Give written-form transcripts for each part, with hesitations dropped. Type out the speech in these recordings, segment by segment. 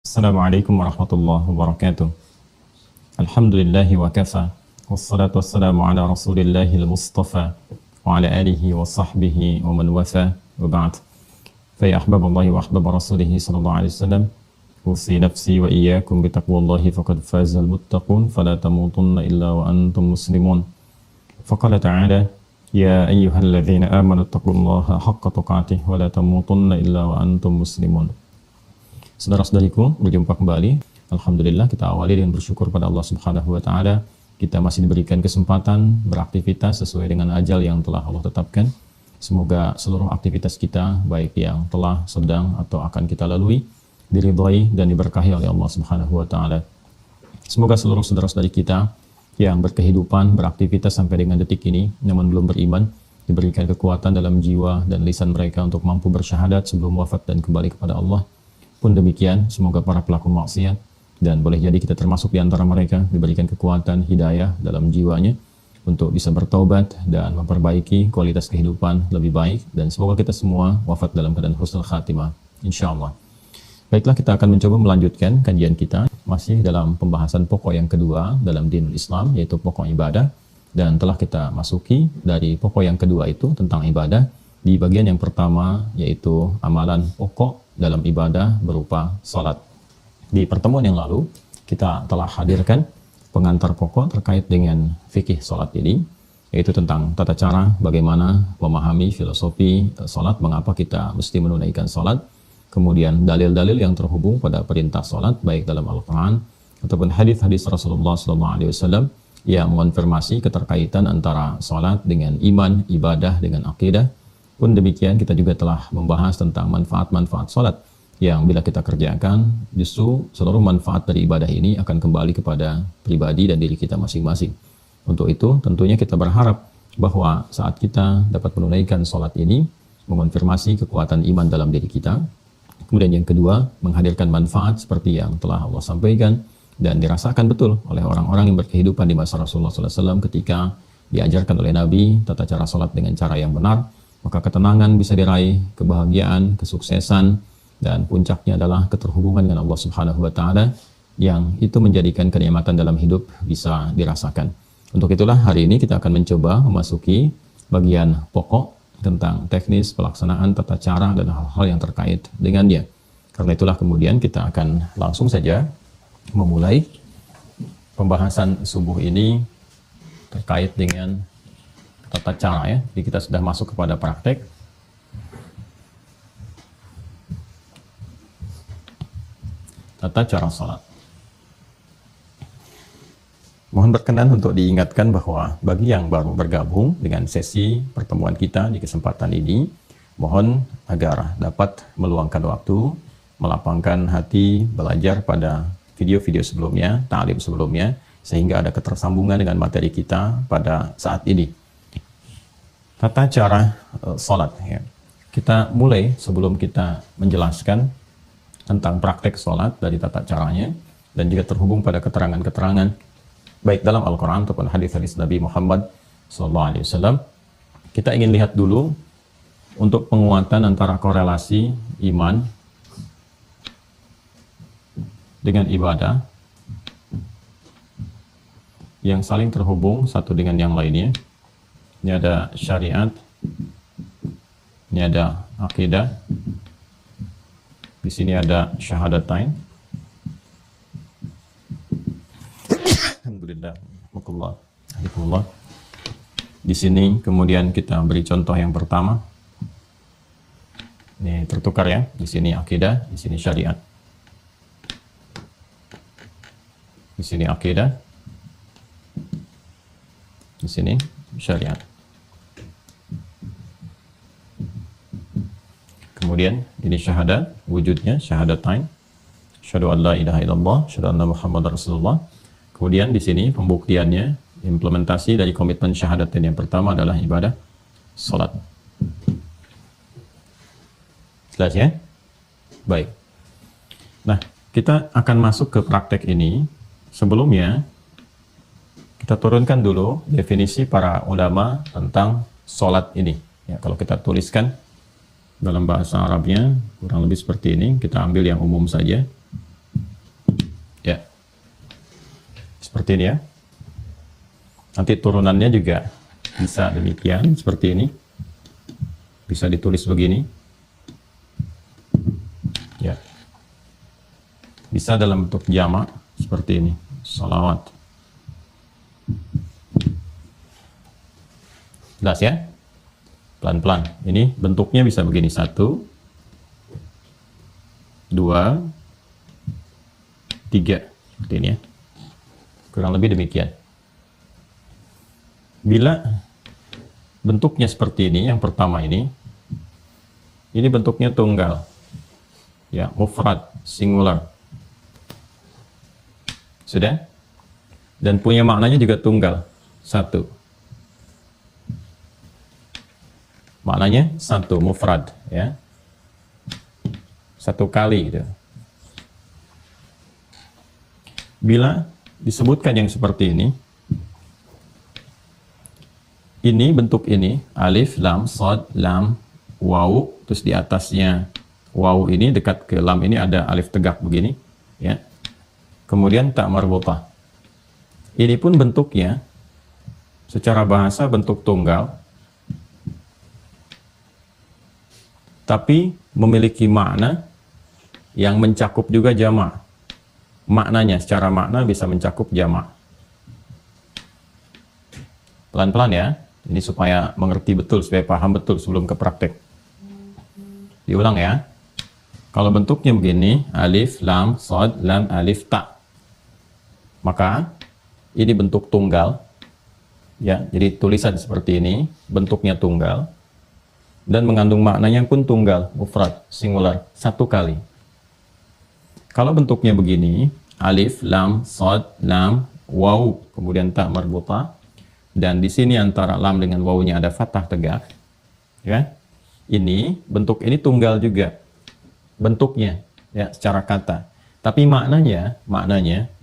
Assalamualaikum warahmatullahi wabarakatuh. Alhamdulillahi wa kafa. Wassalatu wassalamu ala rasulillahil mustafa wa ala alihi wa sahbihi wa man wafa wa ba'd. Fa ya ahbaballahi wa ahbab rasulihi sallallahu alaihi wasallam. Usi nafsi wa iyyakum bi taqwallahi faqad fazal muttaqun fala tamutunna illa wa antum muslimun. Faqala ta'ala ya ayyuhalladzina amanu taqullaha haqqa tuqatih wa la tamutunna illa wa antum muslimun. Saudara-saudariku, berjumpa kembali. Alhamdulillah, kita awali dengan bersyukur pada Allah Subhanahu wa taala. Kita masih diberikan kesempatan beraktivitas sesuai dengan ajal yang telah Allah tetapkan. Semoga seluruh aktivitas kita, baik yang telah, sedang atau akan kita lalui, diridhai dan diberkahi oleh Allah Subhanahu wa taala. Semoga seluruh saudara-saudari kita yang berkehidupan, beraktivitas sampai dengan detik ini namun belum beriman, diberikan kekuatan dalam jiwa dan lisan mereka untuk mampu bersyahadat sebelum wafat dan kembali kepada Allah. Pun demikian, semoga para pelaku maksiat dan boleh jadi kita termasuk di antara mereka diberikan kekuatan hidayah dalam jiwanya untuk bisa bertaubat dan memperbaiki kualitas kehidupan lebih baik, dan semoga kita semua wafat dalam keadaan husnul khatimah insyaallah. Baiklah, kita akan mencoba melanjutkan kajian kita masih dalam pembahasan pokok yang kedua dalam dinul Islam, yaitu pokok ibadah, dan telah kita masuki dari pokok yang kedua itu tentang ibadah di bagian yang pertama, yaitu amalan pokok dalam ibadah berupa salat. Di pertemuan yang lalu kita telah hadirkan pengantar pokok terkait dengan fikih salat ini, yaitu tentang tata cara bagaimana memahami filosofi salat, mengapa kita mesti menunaikan salat, kemudian dalil-dalil yang terhubung pada perintah salat baik dalam Al-Qur'an ataupun hadis-hadis Rasulullah SAW yang mengonfirmasi keterkaitan antara salat dengan iman, ibadah dengan akidah. Pun demikian, kita juga telah membahas tentang manfaat-manfaat salat yang bila kita kerjakan, justru seluruh manfaat dari ibadah ini akan kembali kepada pribadi dan diri kita masing-masing. Untuk itu, tentunya kita berharap bahwa saat kita dapat menunaikan salat ini, mengonfirmasi kekuatan iman dalam diri kita. Kemudian yang kedua, menghadirkan manfaat seperti yang telah Allah sampaikan dan dirasakan betul oleh orang-orang yang berkehidupan di masa Rasulullah SAW ketika diajarkan oleh Nabi tata cara salat dengan cara yang benar. Maka ketenangan bisa diraih, kebahagiaan, kesuksesan, dan puncaknya adalah keterhubungan dengan Allah Subhanahu wa taala yang itu menjadikan kenikmatan dalam hidup bisa dirasakan. Untuk itulah hari ini kita akan mencoba memasuki bagian pokok tentang teknis pelaksanaan tata cara dan hal-hal yang terkait dengannya. Karena itulah kemudian kita akan langsung saja memulai pembahasan subuh ini terkait dengan tata cara ya. Jadi kita sudah masuk kepada praktek. Tata cara salat. Mohon berkenan untuk diingatkan bahwa bagi yang baru bergabung dengan sesi pertemuan kita di kesempatan ini, mohon agar dapat meluangkan waktu, melapangkan hati, belajar pada video-video sebelumnya, ta'lim sebelumnya, sehingga ada ketersambungan dengan materi kita pada saat ini. Tata cara salat ya. Kita mulai sebelum kita menjelaskan tentang praktek salat dari tata caranya dan juga terhubung pada keterangan-keterangan baik dalam Al-Qur'an ataupun hadis-hadis Nabi Muhammad SAW. Kita ingin lihat dulu untuk penguatan antara korelasi iman dengan ibadah yang saling terhubung satu dengan yang lainnya. Ini ada syariat, ini ada akidah, di sini ada syahadatain. Alhamdulillah, alhamdulillah. Di sini kemudian kita beri contoh yang pertama. Ini tertukar ya, di sini akidah, di sini syariat. Di sini akidah, di sini syariat. Kemudian ini syahadat, wujudnya syahadatain. Asyhadu an la ilaha illallah, asyhadu anna Muhammadar Rasulullah. Kemudian di sini pembuktiannya, implementasi dari komitmen syahadatain yang pertama adalah ibadah salat. Jelas ya? Baik. Nah, kita akan masuk ke praktek ini. Sebelumnya kita turunkan dulu definisi para ulama tentang salat ini. Ya, kalau kita tuliskan dalam bahasa Arabnya kurang lebih seperti ini, kita ambil yang umum saja. seperti ini ya. Nanti turunannya juga bisa demikian, seperti ini. Bisa ditulis begini. Ya. Bisa dalam bentuk jamak seperti ini. Sholawat. Jelas ya? Pelan-pelan. Ini bentuknya bisa begini. 1, 2, 3. Seperti ini ya. Kurang lebih demikian. Bila bentuknya seperti ini, yang pertama ini bentuknya tunggal. Ya, mufrad, singular. Sudah? Dan punya maknanya juga tunggal. 1. Maknanya 1, mufrad. Ya. 1 kali. Gitu. Bila disebutkan yang seperti ini bentuk ini, alif, lam, shad, lam, waw, terus di atasnya waw ini dekat ke lam ini ada alif tegak begini, ya. Kemudian ta marbutah. Ini pun bentuknya secara bahasa bentuk tunggal, tapi memiliki makna yang mencakup juga jamak. Maknanya secara makna bisa mencakup jamak. Pelan-pelan ya. Ini supaya mengerti betul, supaya paham betul sebelum ke praktek. Diulang ya. Kalau bentuknya begini, alif, lam, shad, lam, alif, ta. Maka ini bentuk tunggal. Ya, jadi tulisan seperti ini, bentuknya tunggal. Dan mengandung maknanya pun tunggal, mufrad, singular, 1 kali. Kalau bentuknya begini, alif, lam, shad, lam, waw, kemudian ta marbutah. Dan di sini antara lam dengan wawunya ada fathah tegak, ya. Ini bentuk ini tunggal juga, bentuknya, ya, secara kata. Tapi maknanya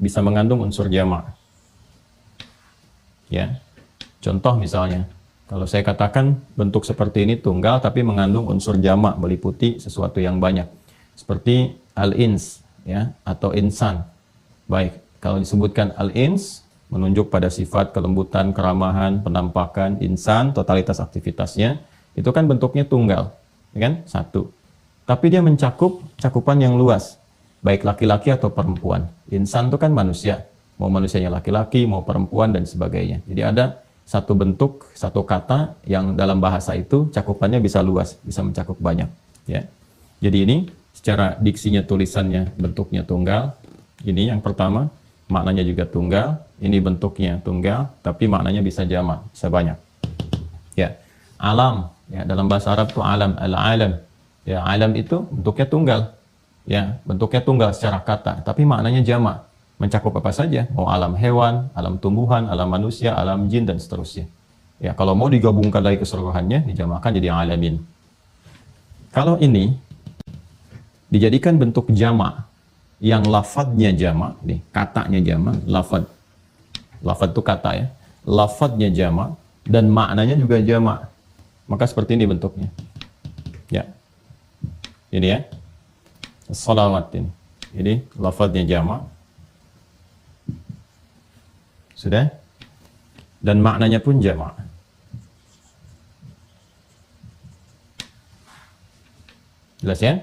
bisa mengandung unsur jamak, ya. Contoh misalnya, kalau saya katakan bentuk seperti ini tunggal, tapi mengandung unsur jamak, meliputi sesuatu yang banyak, seperti al-ins, ya, atau insan. Baik, kalau disebutkan al-ins, menunjuk pada sifat kelembutan, keramahan, penampakan, insan, totalitas aktivitasnya, itu kan bentuknya tunggal, ya kan? 1. Tapi dia mencakup cakupan yang luas, baik laki-laki atau perempuan. Insan itu kan manusia, mau manusianya laki-laki, mau perempuan, dan sebagainya. Jadi ada satu bentuk, satu kata yang dalam bahasa itu cakupannya bisa luas, bisa mencakup banyak. Ya. Jadi ini secara diksinya, tulisannya, bentuknya tunggal. Ini yang pertama. Maknanya juga tunggal, ini bentuknya tunggal, tapi maknanya bisa jamak, bisa banyak. Ya, alam, ya, dalam bahasa Arab itu alam, al-alam. Ya, alam itu bentuknya tunggal. Ya, bentuknya tunggal secara kata, tapi maknanya jamak, mencakup apa saja, mau alam hewan, alam tumbuhan, alam manusia, alam jin, dan seterusnya. Ya, kalau mau digabungkan dari keseluruhannya, dijamakkan jadi alamin. Kalau ini dijadikan bentuk jamak, yang lafadznya jamak, nih, katanya jamak, lafadz itu kata ya, lafadznya jamak, dan maknanya juga jamak, maka seperti ini bentuknya. Ya, ini ya, sholawat ini lafadznya jamak, sudah, dan maknanya pun jamak. Jelas ya?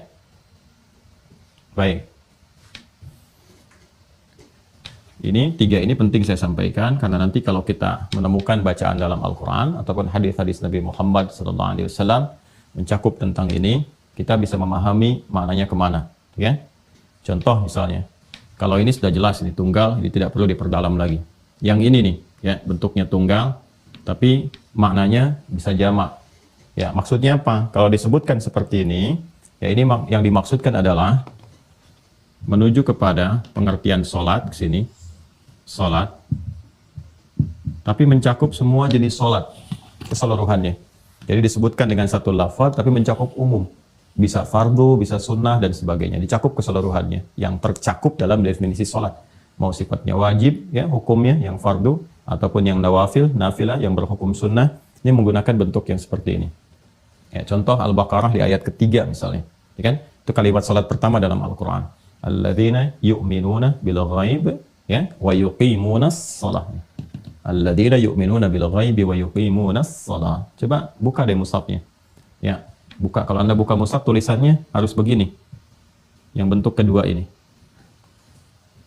Baik. Ini 3 ini penting saya sampaikan, karena nanti kalau kita menemukan bacaan dalam Al-Quran ataupun hadis-hadis Nabi Muhammad SAW mencakup tentang ini, kita bisa memahami maknanya kemana. Ya? Contoh misalnya, kalau ini sudah jelas, ini tunggal, ini tidak perlu diperdalam lagi. Yang ini nih, ya, bentuknya tunggal, tapi maknanya bisa jamak. Ya, maksudnya apa? Kalau disebutkan seperti ini, ya, ini yang dimaksudkan adalah menuju kepada pengertian sholat ke sini. Sholat, tapi mencakup semua jenis sholat keseluruhannya. Jadi disebutkan dengan satu lafaz, tapi mencakup umum. Bisa fardu, bisa sunnah, dan sebagainya. Dicakup keseluruhannya. Yang tercakup dalam definisi sholat. Mau sifatnya wajib, ya, hukumnya yang fardu, ataupun yang nawafil, nafilah, yang berhukum sunnah. Ini menggunakan bentuk yang seperti ini. Ya, contoh Al-Baqarah di ayat ketiga misalnya. Ya kan? Itu kalimat sholat pertama dalam Al-Quran. Alladzina yu'minuna bil ghaib Ya, wa yuqimunas shalah. Alladzina yu'minuna bil ghaibi wa yuqimunas shalah. Coba buka deh mushafnya. Ya, buka. Kalau Anda buka mushaf tulisannya harus begini. Yang bentuk kedua ini.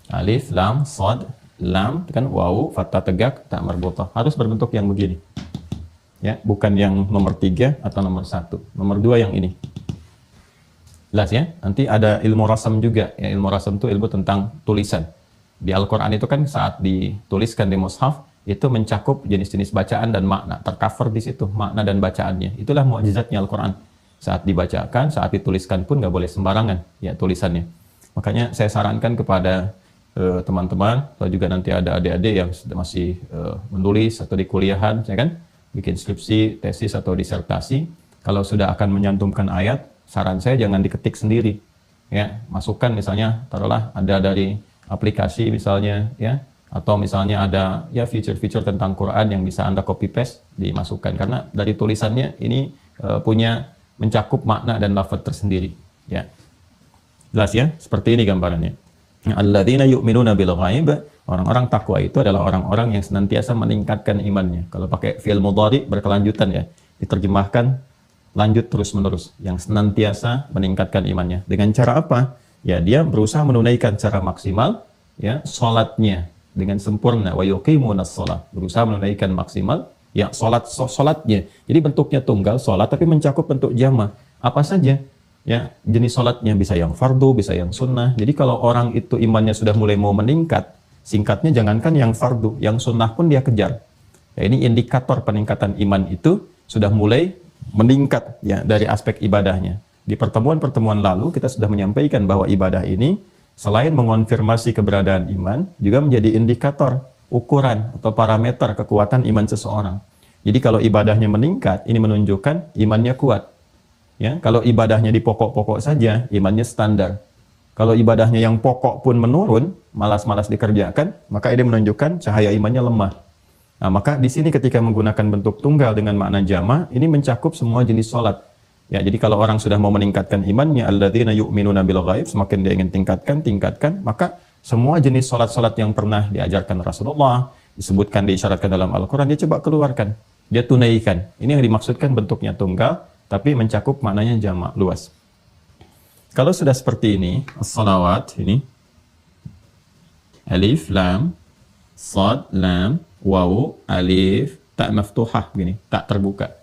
Alif, lam, shad, lam, kan wawu, fathah tegak, tak marbutah. Harus berbentuk yang begini. Ya, bukan yang nomor 3 atau nomor 1. Nomor 2 yang ini. Jelas ya? Nanti ada ilmu rasam juga. Ya, ilmu rasam itu ilmu tentang tulisan. Di Al-Quran itu kan saat dituliskan di mushaf, itu mencakup jenis-jenis bacaan dan makna. Tercover di situ, makna dan bacaannya. Itulah mukjizatnya Al-Quran. Saat dibacakan, saat dituliskan pun nggak boleh sembarangan ya tulisannya. Makanya saya sarankan kepada teman-teman, atau juga nanti ada adik-adik yang masih menulis atau di kuliahan, ya kan? Bikin skripsi, tesis, atau disertasi. Kalau sudah akan menyantumkan ayat, saran saya jangan diketik sendiri. Ya, masukkan misalnya, taruhlah ada dari aplikasi misalnya, ya, atau misalnya ada ya fitur-fitur tentang Quran yang bisa Anda copy paste dimasukkan, karena dari tulisannya ini punya mencakup makna dan lafaz tersendiri ya. Jelas ya, seperti ini gambarannya. Alladzina yu'minuna bil ghaib, orang-orang takwa itu adalah orang-orang yang senantiasa meningkatkan imannya. Kalau pakai fi'il mudhari berkelanjutan ya, diterjemahkan lanjut terus-menerus, yang senantiasa meningkatkan imannya. Dengan cara apa? Ya, dia berusaha menunaikan secara maksimal ya salatnya dengan sempurna, wa yuqimunas shalah, berusaha menunaikan maksimal ya salatnya. Jadi bentuknya tunggal salat, tapi mencakup bentuk jama'. Apa saja ya jenis salatnya, bisa yang fardu, bisa yang sunnah. Jadi kalau orang itu imannya sudah mulai mau meningkat, singkatnya jangankan yang fardu, yang sunnah pun dia kejar. Ya, ini indikator peningkatan iman itu sudah mulai meningkat ya dari aspek ibadahnya. Di pertemuan-pertemuan lalu kita sudah menyampaikan bahwa ibadah ini selain mengonfirmasi keberadaan iman, juga menjadi indikator, ukuran, atau parameter kekuatan iman seseorang. Jadi kalau ibadahnya meningkat, ini menunjukkan imannya kuat. Ya, kalau ibadahnya di pokok-pokok saja, imannya standar. Kalau ibadahnya yang pokok pun menurun, malas-malas dikerjakan, maka ini menunjukkan cahaya imannya lemah. Nah, maka di sini ketika menggunakan bentuk tunggal dengan makna jama', ini mencakup semua jenis sholat. Ya, jadi kalau orang sudah mau meningkatkan imannya, alladzina yu'minuna bil ghaib, semakin dia ingin tingkatkan, maka semua jenis salat-salat yang pernah diajarkan Rasulullah, disebutkan, diisyaratkan dalam Al-Quran, dia coba keluarkan, dia tunaikan. Ini yang dimaksudkan bentuknya tunggal, tapi mencakup maknanya jamak luas. Kalau sudah seperti ini, as-salawat ini, alif, lam, sad, lam, waw, alif, tak maftuhah, begini, tak terbuka,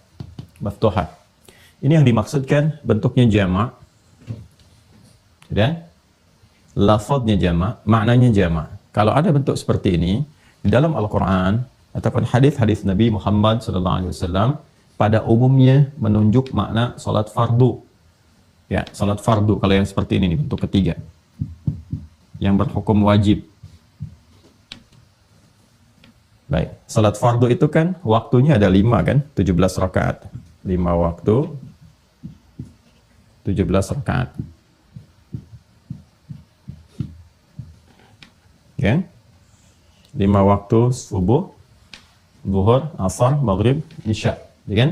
maftuhah. Ini yang dimaksudkan bentuknya jamak, dan lafadznya jamak, maknanya jamak. Kalau ada bentuk seperti ini di dalam Al-Quran ataupun hadis-hadis Nabi Muhammad SAW, pada umumnya menunjuk makna salat fardu. Ya, salat fardu. Kalau yang seperti ini, bentuk ketiga, yang berhukum wajib. Baik, salat fardu itu kan waktunya ada 5 kan, 17 rakaat, 5 waktu, 17 rakaat. Ya. 5 waktu subuh, zuhur, asar, maghrib, isya, ya kan?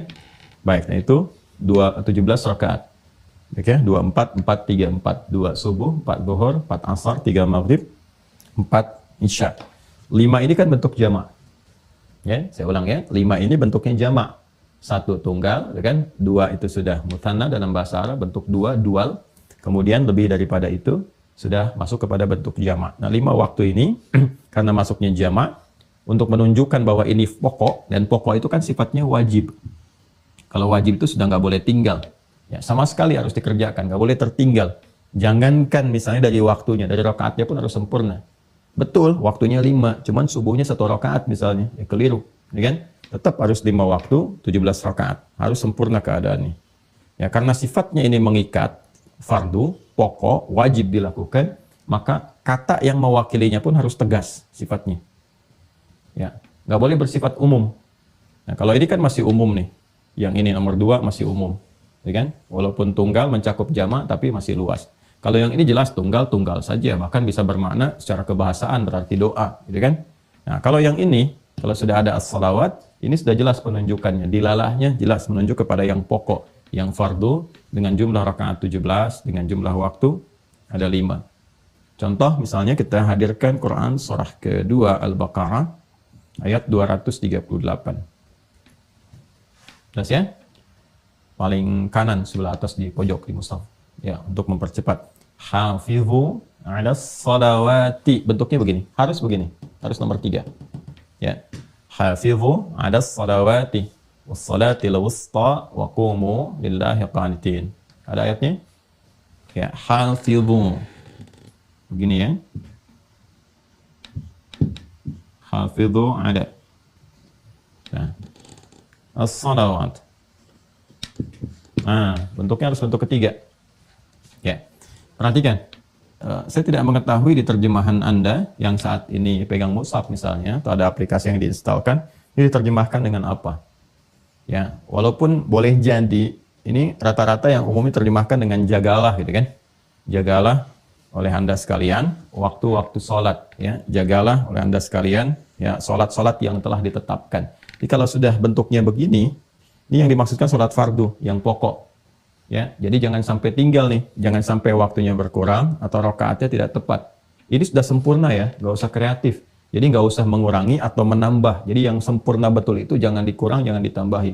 Baik, nah itu 17 rakaat. Oke, 2 4 4 3 4, 2 subuh, 4 zuhur, 4 asar, 3 maghrib, 4 isya. 5 ini kan bentuk jamak. Ya, saya ulang ya. 5 ini bentuknya jamak. 1 tunggal, kan? 2 itu sudah muthanna dalam bahasa Arab, bentuk 2, dual. Kemudian lebih daripada itu sudah masuk kepada bentuk jamak. Nah, 5 waktu ini karena masuknya jamak, untuk menunjukkan bahwa ini pokok, dan pokok itu kan sifatnya wajib. Kalau wajib itu sudah nggak boleh tinggal. Ya, sama sekali harus dikerjakan, nggak boleh tertinggal. Jangankan misalnya dari waktunya, dari rakaatnya pun harus sempurna. Betul, waktunya 5, cuman subuhnya 1 rakaat misalnya, ya keliru, ya kan? Tetap harus 5 waktu, 17 rakaat. Harus sempurna keadaannya. Ya, karena sifatnya ini mengikat, fardu, pokok, wajib dilakukan, maka kata yang mewakilinya pun harus tegas sifatnya. Ya, nggak boleh bersifat umum. Nah, kalau ini kan masih umum nih. Yang ini nomor 2 masih umum. Ya kan? Walaupun tunggal mencakup jamak, tapi masih luas. Kalau yang ini jelas tunggal saja, bahkan bisa bermakna secara kebahasaan, berarti doa. Gitu kan? Nah, kalau yang ini, kalau sudah ada as-salawat, ini sudah jelas penunjukannya. Dilalahnya jelas menunjuk kepada yang pokok, yang fardu, dengan jumlah rakaat 17, dengan jumlah waktu ada 5. Contoh misalnya kita hadirkan Quran surah kedua Al-Baqarah ayat 238. Jelas ya? Paling kanan sebelah atas di pojok di mushaf. Ya, untuk mempercepat. Hafizu 'alas salawati. Bentuknya begini. Harus begini. Harus nomor 3. Ya. Hafizu 'alas salawati was salatil wusta wa qumu lillahi qanitin. Ada ayatnya? Ya, hafizu. Begini ya. Hafizu 'ala. Nah. As-salawat. Nah, bentuknya harus bentuk ketiga. Ya, perhatikan. Saya tidak mengetahui di terjemahan Anda yang saat ini pegang mushaf misalnya, atau ada aplikasi yang diinstalkan, ini diterjemahkan dengan apa. Ya, walaupun boleh jadi, ini rata-rata yang umumnya terjemahkan dengan jagalah gitu kan. Jagalah oleh Anda sekalian waktu-waktu sholat. Ya, jagalah oleh Anda sekalian ya sholat-sholat yang telah ditetapkan. Jadi kalau sudah bentuknya begini, ini yang dimaksudkan sholat fardu, yang pokok. Ya, jadi jangan sampai tinggal nih, jangan sampai waktunya berkurang atau rakaatnya tidak tepat. Ini sudah sempurna ya, nggak usah kreatif. Jadi nggak usah mengurangi atau menambah. Jadi yang sempurna betul itu jangan dikurang, jangan ditambahi.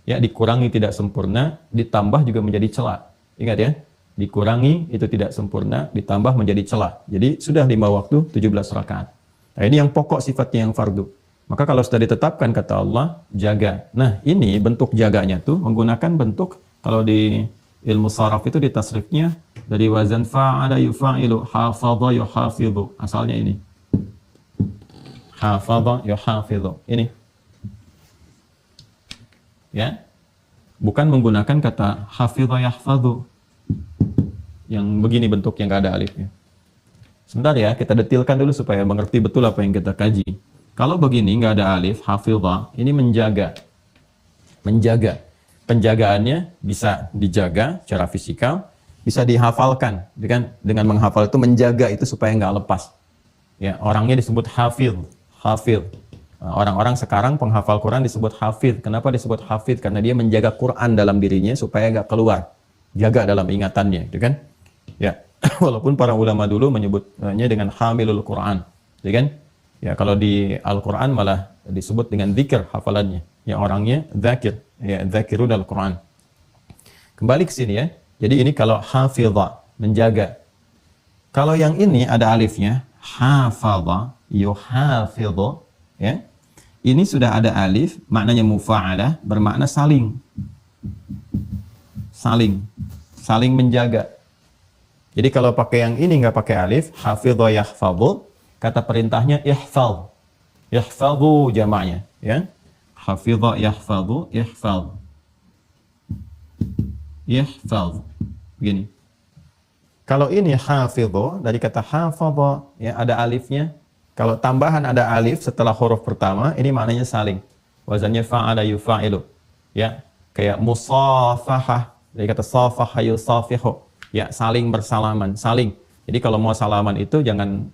Ya, dikurangi tidak sempurna, ditambah juga menjadi celah. Ingat ya, dikurangi itu tidak sempurna, ditambah menjadi celah. Jadi sudah 5 waktu, 17 rakaat. Nah, ini yang pokok sifatnya yang fardu. Maka kalau sudah ditetapkan kata Allah, jaga. Nah, ini bentuk jaganya tuh menggunakan bentuk, kalau di ilmu saraf itu di tasrifnya dari wazan fa'ala yufa'ilu, hafadha yuhafidhu. Asalnya ini. Hafadha yuhafidhu. Ini. Ya. Bukan menggunakan kata hafidha yahfadhu. Yang begini bentuknya nggak ada alifnya. Sebentar ya, kita detilkan dulu supaya mengerti betul apa yang kita kaji. Kalau begini nggak ada alif, hafidha, ini menjaga. Menjaga. Penjagaannya bisa dijaga secara fisikal, bisa dihafalkan. Dengan menghafal itu menjaga itu supaya nggak lepas. Ya, orangnya disebut hafidh. Hafidh. Orang-orang sekarang penghafal Quran disebut hafidh. Kenapa disebut hafidh? Karena dia menjaga Quran dalam dirinya supaya nggak keluar. Jaga dalam ingatannya, gitu kan? Ya, walaupun para ulama dulu menyebutnya dengan hamilul Quran, gitu kan? Ya, kalau di Al-Quran malah disebut dengan zikir hafalannya. Ya, orangnya zakir. Ya, zakirun Al-Quran. Kembali ke sini ya. Jadi ini kalau hafidha, menjaga. Kalau yang ini ada alifnya, hafadha, yuhafidhu. Ya. Ini sudah ada alif, maknanya mufa'alah, bermakna saling. Saling. Saling menjaga. Jadi kalau pakai yang ini nggak pakai alif, hafidha yahfadhu, kata perintahnya ihfadh. Ihfadhu jamaknya, ya. Hafidha yahfadhu, ihfadh. Ihfadh. Begini. Kalau ini hafidhu dari kata hafadha, ya ada alifnya. Kalau tambahan ada alif setelah huruf pertama, ini maknanya saling. Wazannya fa'ala yufa'ilu. Ya, kayak musafahah dari kata safaha yusafihu. Ya, saling bersalaman, saling. Jadi kalau mau salaman itu jangan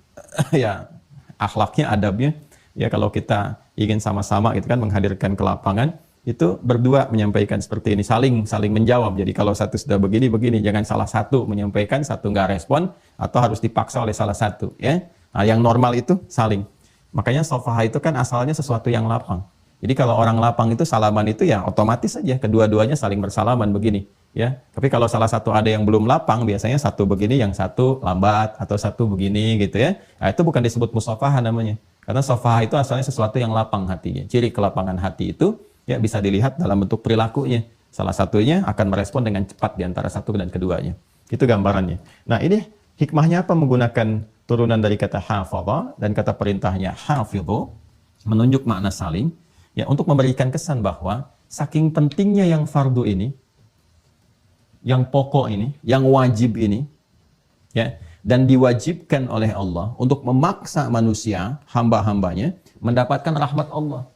ya akhlaknya, adabnya ya kalau kita ingin sama-sama gitu kan menghadirkan ke lapangan itu berdua menyampaikan seperti ini, saling menjawab. Jadi kalau satu sudah begini jangan salah satu menyampaikan, satu nggak respon atau harus dipaksa oleh salah satu ya. Nah, yang normal itu saling. Makanya sofaha itu kan asalnya sesuatu yang lapang. Jadi kalau orang lapang itu salaman itu ya otomatis saja kedua-duanya saling bersalaman begini. Ya, tapi kalau salah satu ada yang belum lapang, biasanya satu begini, yang satu lambat, atau satu begini gitu ya. Nah, itu bukan disebut musafaha namanya. Karena sofaha itu asalnya sesuatu yang lapang hatinya. Ciri kelapangan hati itu ya bisa dilihat dalam bentuk perilakunya. Salah satunya akan merespon dengan cepat di antara satu dan keduanya. Itu gambarannya. Nah, ini hikmahnya apa menggunakan turunan dari kata hafadha dan kata perintahnya hafidhu, menunjuk makna saling, ya untuk memberikan kesan bahwa saking pentingnya yang fardu ini, yang pokok ini, yang wajib ini, ya, dan diwajibkan oleh Allah untuk memaksa manusia, hamba-hambanya, mendapatkan rahmat Allah.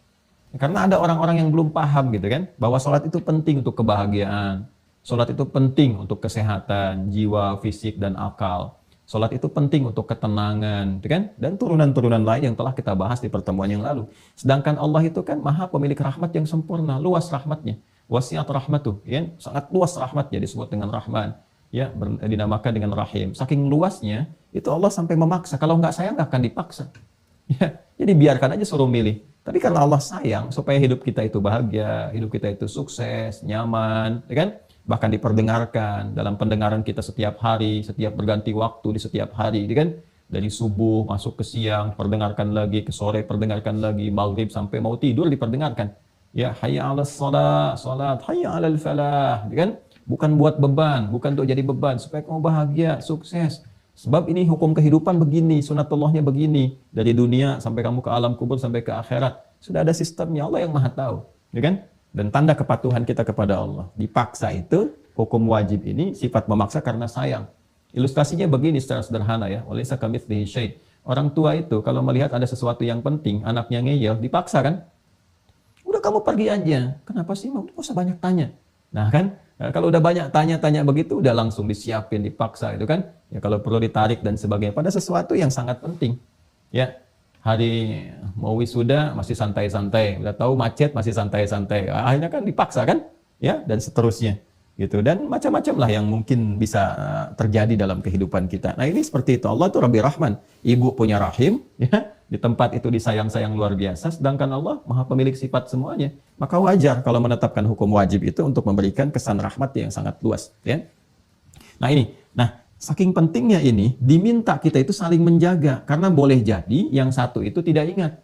Karena ada orang-orang yang belum paham gitu kan, bahwa sholat itu penting untuk kebahagiaan, sholat itu penting untuk kesehatan, jiwa, fisik, dan akal. Sholat itu penting untuk ketenangan, gitu kan? Dan turunan-turunan lain yang telah kita bahas di pertemuan yang lalu. Sedangkan Allah itu kan maha pemilik rahmat yang sempurna, luas rahmatnya. Wasiat rahmatuh, ya, sangat luas rahmatnya disebut dengan Rahman. ya dinamakan dengan rahim. Saking luasnya, itu Allah sampai memaksa. Kalau nggak sayang, nggak akan dipaksa. Ya, jadi biarkan aja suruh milih. Tapi karena Allah sayang, supaya hidup kita itu bahagia, hidup kita itu sukses, nyaman, ya kan? Bahkan diperdengarkan dalam pendengaran kita setiap hari, setiap berganti waktu di setiap hari, ya kan? Dari subuh masuk ke siang, perdengarkan lagi, ke sore perdengarkan lagi, maghrib sampai mau tidur diperdengarkan. Ya, hayya 'alas shalah, salat, hayya 'alal falah, ya kan? Bukan buat beban, bukan untuk jadi beban, supaya kamu bahagia, sukses. Sebab ini hukum kehidupan begini, sunatullahnya begini. Dari dunia sampai kamu ke alam kubur sampai ke akhirat. Sudah ada sistemnya, Allah yang maha tahu. Ya kan? Dan tanda kepatuhan kita kepada Allah. Dipaksa itu, hukum wajib ini sifat memaksa karena sayang. Ilustrasinya begini secara sederhana ya. Walaysa kamitslihi syai'. Orang tua itu kalau melihat ada sesuatu yang penting, anaknya ngeyel, dipaksa kan? Udah kamu pergi aja. Kenapa sih? Mau nggak usah banyak tanya. Nah kan? Nah, kalau udah banyak tanya-tanya begitu, udah langsung disiapin, dipaksa itu kan. Ya kalau perlu ditarik dan sebagainya. Pada sesuatu yang sangat penting. Ya, hari mau wisuda masih santai-santai. Udah tahu macet masih santai-santai. Akhirnya kan dipaksa kan. Ya, dan seterusnya. Gitu. Dan macam-macam lah yang mungkin bisa terjadi dalam kehidupan kita. Nah ini seperti itu. Allah itu Rabbi Rahman. Ibu punya rahim. Ya. Di tempat itu disayang-sayang luar biasa, sedangkan Allah maha pemilik sifat semuanya. Maka wajar kalau menetapkan hukum wajib itu untuk memberikan kesan rahmat yang sangat luas. Ya? Nah ini, saking pentingnya ini, diminta kita itu saling menjaga. Karena boleh jadi yang satu itu tidak ingat.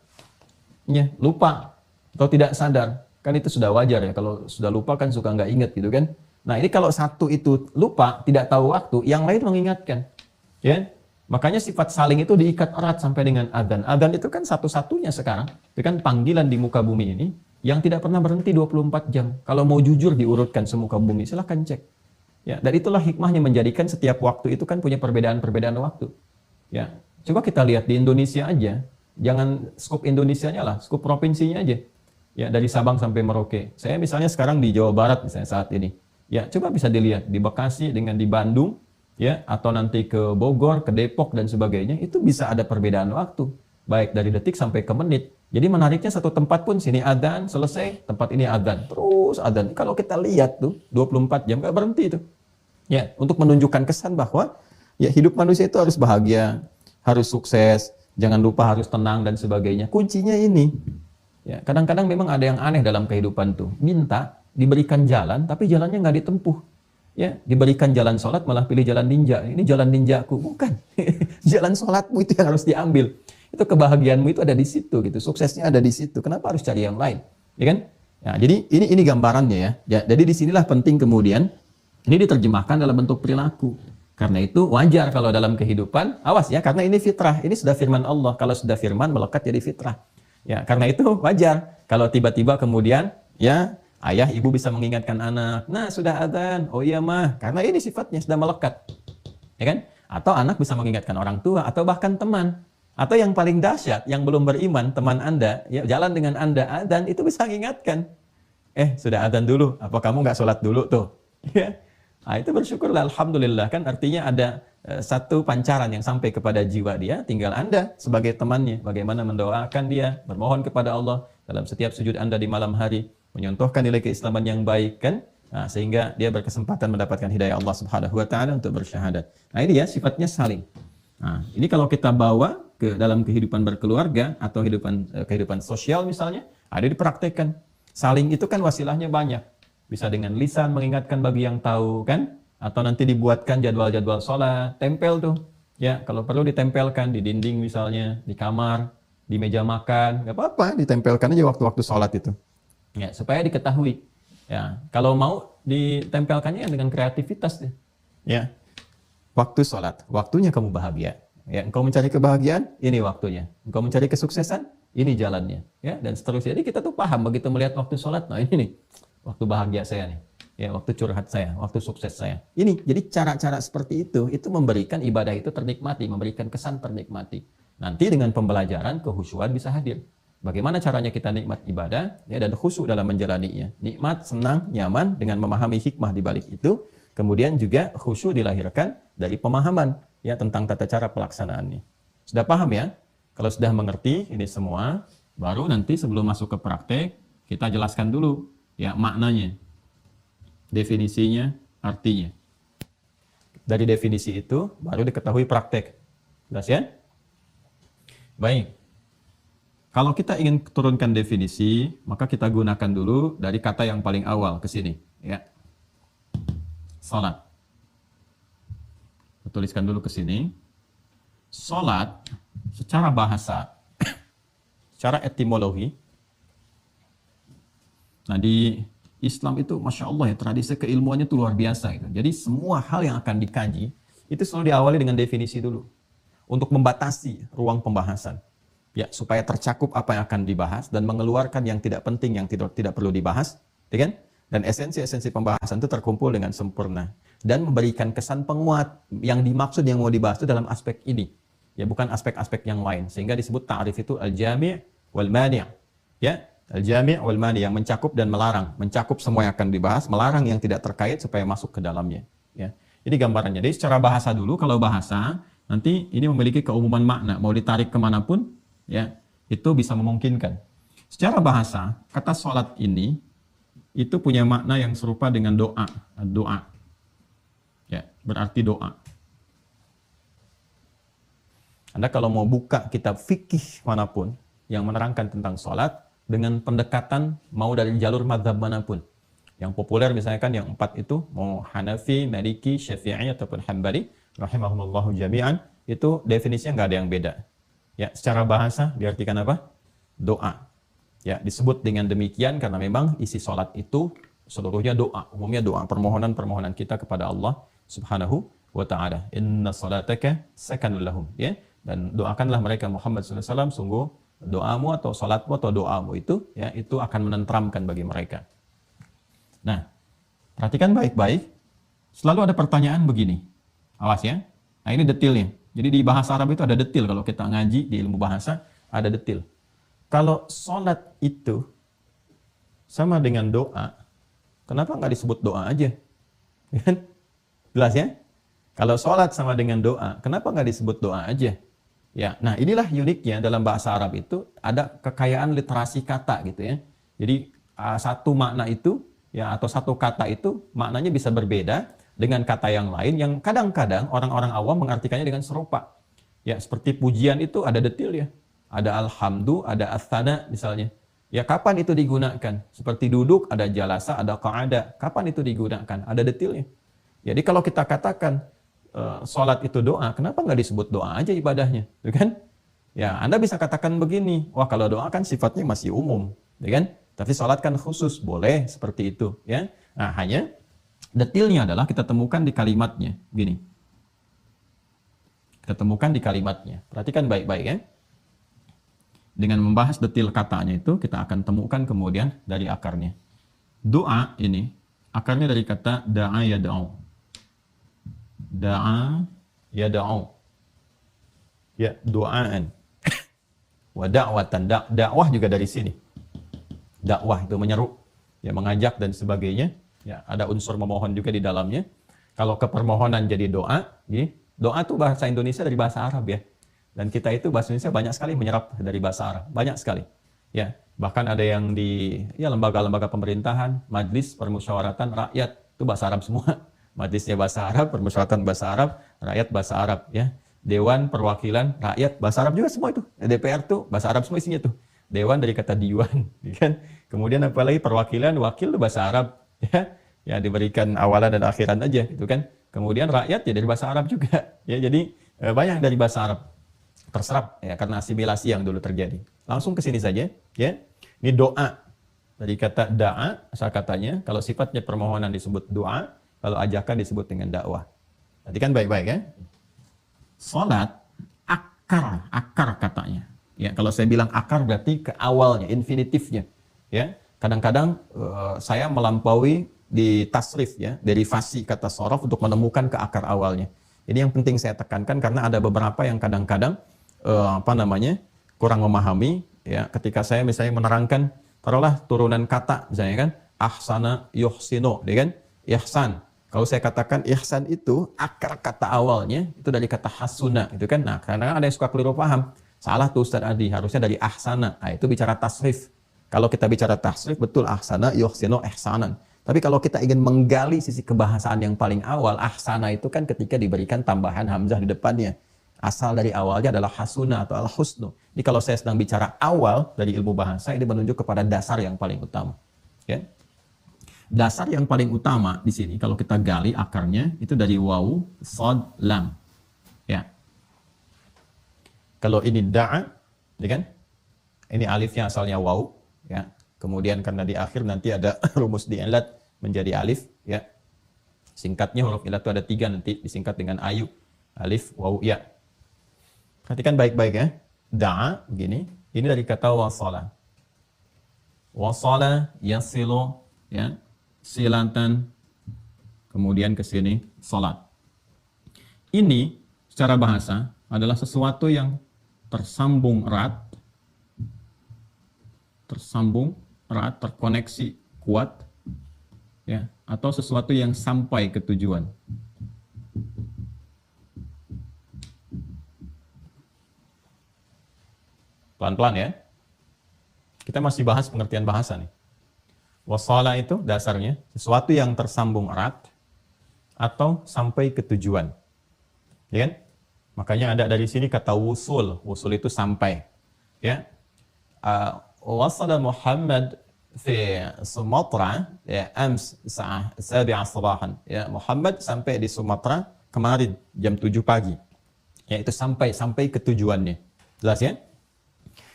Ya, lupa, atau tidak sadar. Kan itu sudah wajar ya, kalau sudah lupa kan suka nggak ingat gitu kan. Nah ini kalau satu itu lupa, tidak tahu waktu, yang lain mengingatkan. Ya. Makanya sifat saling itu diikat erat sampai dengan adzan. Adzan itu kan satu-satunya sekarang. Itu kan panggilan di muka bumi ini yang tidak pernah berhenti 24 jam. Kalau mau jujur diurutkan semuka bumi, silahkan cek. Ya, dan itulah hikmahnya menjadikan setiap waktu itu kan punya perbedaan-perbedaan waktu. Ya, coba kita lihat di Indonesia aja. Jangan skup Indonesianya lah, skup provinsinya aja. Ya, dari Sabang sampai Merauke. Saya misalnya sekarang di Jawa Barat misalnya saat ini. Ya, coba bisa dilihat di Bekasi dengan di Bandung. Ya, atau nanti ke Bogor, ke Depok dan sebagainya, itu bisa ada perbedaan waktu, baik dari detik sampai ke menit. Jadi menariknya satu tempat pun sini adzan, selesai, tempat ini adzan, terus adzan. Kalau kita lihat tuh 24 jam nggak berhenti itu. Ya, untuk menunjukkan kesan bahwa ya hidup manusia itu harus bahagia, harus sukses, jangan lupa harus tenang dan sebagainya. Kuncinya ini. Ya, kadang-kadang memang ada yang aneh dalam kehidupan tuh. Minta diberikan jalan tapi jalannya nggak ditempuh. Ya, diberikan jalan sholat malah pilih jalan ninja. Ini jalan ninjaku, bukan. Jalan sholatmu itu yang harus diambil. Itu kebahagiaanmu itu ada di situ gitu. Suksesnya ada di situ. Kenapa harus cari yang lain? Ya kan? Nah, jadi ini gambarannya ya. Jadi disinilah penting kemudian ini diterjemahkan dalam bentuk perilaku. Karena itu wajar kalau dalam kehidupan, awas ya, karena ini fitrah. Ini sudah firman Allah. Kalau sudah firman melekat jadi fitrah. Ya, karena itu wajar kalau tiba-tiba kemudian ya ayah, ibu bisa mengingatkan anak, nah sudah adzan, oh iya mah, karena ini sifatnya sudah melekat, ya kan? Atau anak bisa mengingatkan orang tua, atau bahkan teman, atau yang paling dahsyat, yang belum beriman, teman Anda, ya jalan dengan Anda, adzan itu bisa mengingatkan, sudah adzan dulu, apa kamu nggak sholat dulu tuh? Ya, nah, itu bersyukurlah, alhamdulillah kan artinya ada satu pancaran yang sampai kepada jiwa dia, tinggal Anda sebagai temannya, bagaimana mendoakan dia, bermohon kepada Allah dalam setiap sujud Anda di malam hari. Menyontohkan nilai keislaman yang baik kan, nah, sehingga dia berkesempatan mendapatkan hidayah Allah Subhanahu wa taala untuk bersyahadat. Nah, ini ya sifatnya saling. Nah, ini kalau kita bawa ke dalam kehidupan berkeluarga atau kehidupan sosial misalnya, ada dipraktekkan. Saling itu kan wasilahnya banyak. Bisa dengan lisan mengingatkan bagi yang tahu kan, atau nanti dibuatkan jadwal-jadwal sholat, tempel tuh. Ya, kalau perlu ditempelkan di dinding misalnya, di kamar, di meja makan, nggak apa-apa, ditempelkan aja waktu-waktu sholat itu. Ya, supaya diketahui. Ya, kalau mau ditempelkannya dengan kreativitas deh. Ya. Waktu sholat, waktunya kamu bahagia. Ya, engkau mencari kebahagiaan, ini waktunya. Engkau mencari kesuksesan, ini jalannya. Ya, dan seterusnya. Jadi kita tuh paham begitu melihat waktu sholat, nah ini nih, waktu bahagia saya nih. Ya, waktu curhat saya, waktu sukses saya. Ini, jadi cara-cara seperti itu memberikan ibadah itu ternikmati, memberikan kesan ternikmati. Nanti dengan pembelajaran, kehusyuan bisa hadir. Bagaimana caranya kita nikmat ibadah ya, dan khusyuk dalam menjalaninya. Nikmat, senang, nyaman dengan memahami hikmah di balik itu. Kemudian juga khusyuk dilahirkan dari pemahaman ya tentang tata cara pelaksanaannya. Sudah paham ya? Kalau sudah mengerti ini semua, baru nanti sebelum masuk ke praktek, kita jelaskan dulu ya maknanya, definisinya, artinya. Dari definisi itu baru diketahui praktek. Jelas ya? Baik. Kalau kita ingin turunkan definisi, maka kita gunakan dulu dari kata yang paling awal ke sini, ya. Salat. Tuliskan dulu ke sini. Salat secara bahasa, secara etimologi. Nah, di Islam itu Masya Allah ya, tradisi keilmuannya itu luar biasa gitu. Jadi semua hal yang akan dikaji itu selalu diawali dengan definisi dulu untuk membatasi ruang pembahasan. Ya, supaya tercakup apa yang akan dibahas dan mengeluarkan yang tidak penting, yang tidak perlu dibahas, ya kan? Dan esensi-esensi pembahasan itu terkumpul dengan sempurna dan memberikan kesan penguat yang dimaksud yang mau dibahas itu dalam aspek ini, ya, bukan aspek-aspek yang lain, sehingga disebut ta'rif itu al-jami' wal mani', ya, al-jami' wal mani', yang mencakup dan melarang, mencakup semua yang akan dibahas, melarang yang tidak terkait supaya masuk ke dalamnya, ya. Ini gambarannya. Jadi secara bahasa dulu, kalau bahasa nanti ini memiliki keumuman makna, mau ditarik kemanapun, ya, itu bisa memungkinkan. Secara bahasa, kata sholat ini itu punya makna yang serupa dengan doa. Doa, ya, berarti doa. Anda kalau mau buka kitab fikih manapun yang menerangkan tentang sholat dengan pendekatan mau dari jalur mazhab manapun, yang populer misalnya kan yang 4 itu, mau Hanafi, Maliki, Syafi'i ataupun Hambali, rahimahumullahu jami'an, itu definisinya nggak ada yang beda. Ya, secara bahasa diartikan apa? Doa. Ya, disebut dengan demikian karena memang isi sholat itu seluruhnya doa. Umumnya doa, permohonan-permohonan kita kepada Allah Subhanahu wa ta'ala. Inna sholataka sakanul lahum. Ya, dan doakanlah mereka Muhammad SAW, sungguh doamu atau sholatmu atau doamu itu, ya, itu akan menenteramkan bagi mereka. Nah, perhatikan baik-baik. Selalu ada pertanyaan begini. Awas ya. Nah, ini detailnya. Jadi di bahasa Arab itu ada detil. Kalau kita ngaji di ilmu bahasa, ada detil. Kalau sholat itu sama dengan doa, kenapa nggak disebut doa aja? Jelas ya? Kalau sholat sama dengan doa, kenapa nggak disebut doa aja? Ya, nah inilah uniknya dalam bahasa Arab itu ada kekayaan literasi kata gitu ya. Jadi satu makna itu, ya, atau satu kata itu maknanya bisa berbeda dengan kata yang lain yang kadang-kadang orang-orang awam mengartikannya dengan serupa. Ya, seperti pujian itu ada detil ya. Ada alhamdu, ada asthana misalnya. Ya, kapan itu digunakan? Seperti duduk, ada jalasa, ada qa'ada. Kapan itu digunakan? Ada detilnya. Jadi kalau kita katakan sholat itu doa, kenapa nggak disebut doa aja ibadahnya? Ya kan? Ya, Anda bisa katakan begini, wah kalau doa kan sifatnya masih umum. Ya kan? Tapi sholat kan khusus, boleh seperti itu. Ya. Nah, hanya detilnya adalah kita temukan di kalimatnya. Gini. Kita temukan di kalimatnya. Perhatikan baik-baik ya. Dengan membahas detil katanya itu, kita akan temukan kemudian dari akarnya. Doa ini, akarnya dari kata da'a yada'u. Da'a yada'u. Ya, doaan. Wa da'watan. Dakwah juga dari sini. Dakwah itu menyeru, ya, mengajak dan sebagainya. Ya, ada unsur memohon juga di dalamnya. Kalau kepermohonan jadi doa, ya, doa itu bahasa Indonesia dari bahasa Arab ya. Dan kita itu bahasa Indonesia banyak sekali menyerap dari bahasa Arab, banyak sekali. Ya, bahkan ada yang di lembaga-lembaga pemerintahan, majlis permusyawaratan rakyat itu bahasa Arab semua. Majlisnya bahasa Arab, permusyawaratan bahasa Arab, rakyat bahasa Arab ya. Dewan perwakilan rakyat bahasa Arab juga semua itu. DPR tuh bahasa Arab semua isinya tuh. Dewan dari kata diwan, kan? Kemudian apalagi perwakilan, wakil itu bahasa Arab. Ya, diberikan awalan dan akhiran aja gitu kan. Kemudian rakyat ya dari bahasa Arab juga ya. Jadi banyak dari bahasa Arab terserap ya karena asimilasi yang dulu terjadi. Langsung ke sini saja ya. Ini doa. Dari kata da'a asal katanya, kalau sifatnya permohonan disebut doa, kalau ajakan disebut dengan dakwah. Perhatikan baik-baik ya. Salat akar katanya. Ya, kalau saya bilang akar berarti ke awalnya, infinitifnya ya. Kadang-kadang saya melampaui di tasrif ya, derivasi kata sorof untuk menemukan ke akar awalnya. Ini yang penting saya tekankan karena ada beberapa yang kadang-kadang kurang memahami ya. Ketika saya misalnya menerangkan, taruhlah turunan kata misalnya kan, ahsana yuhsinu, ya kan? Ihsan. Kalau saya katakan ihsan itu akar kata awalnya itu dari kata hasuna, itu kan. Nah, kadang-kadang ada yang suka keliru paham. Salah tuh Ustaz Adi, harusnya dari ahsana. Nah, itu bicara tasrif. Kalau kita bicara tasrif, betul ahsana yuhsinu ihsanan. Tapi kalau kita ingin menggali sisi kebahasaan yang paling awal, ahsana itu kan ketika diberikan tambahan hamzah di depannya. Asal dari awalnya adalah hasuna atau al-husnu. Jadi kalau saya sedang bicara awal dari ilmu bahasa, ini menunjuk kepada dasar yang paling utama. Ya. Dasar yang paling utama di sini, kalau kita gali akarnya, itu dari waw, sod, lam. Ya. Kalau ini da'a, ya kan? Ini alifnya asalnya waw, ya. Kemudian karena di akhir nanti ada rumus di'ilat menjadi alif, ya. Singkatnya huruf ilat itu ada 3, nanti disingkat dengan ayu. Alif, waw, ya. Perhatikan baik-baik ya. Da'a, begini. Ini dari kata wasala. Wasala, yasilu, ya. Silatan, kemudian ke sini, salat. Ini secara bahasa adalah sesuatu yang tersambung erat, terkoneksi kuat, ya, atau sesuatu yang sampai ke tujuan. Pelan-pelan ya. Kita masih bahas pengertian bahasa nih. Wasala itu dasarnya sesuatu yang tersambung erat atau sampai ke tujuan. Ya kan? Makanya ada dari sini kata wusul. Wusul itu sampai. Ya. Wasala Muhammad fi Sumatra ya ams sa'ah 7 sabahan. Ya, Muhammad sampai di Sumatera kemarin jam 7 pagi. Ya, itu sampai ke tujuannya. Jelas ya?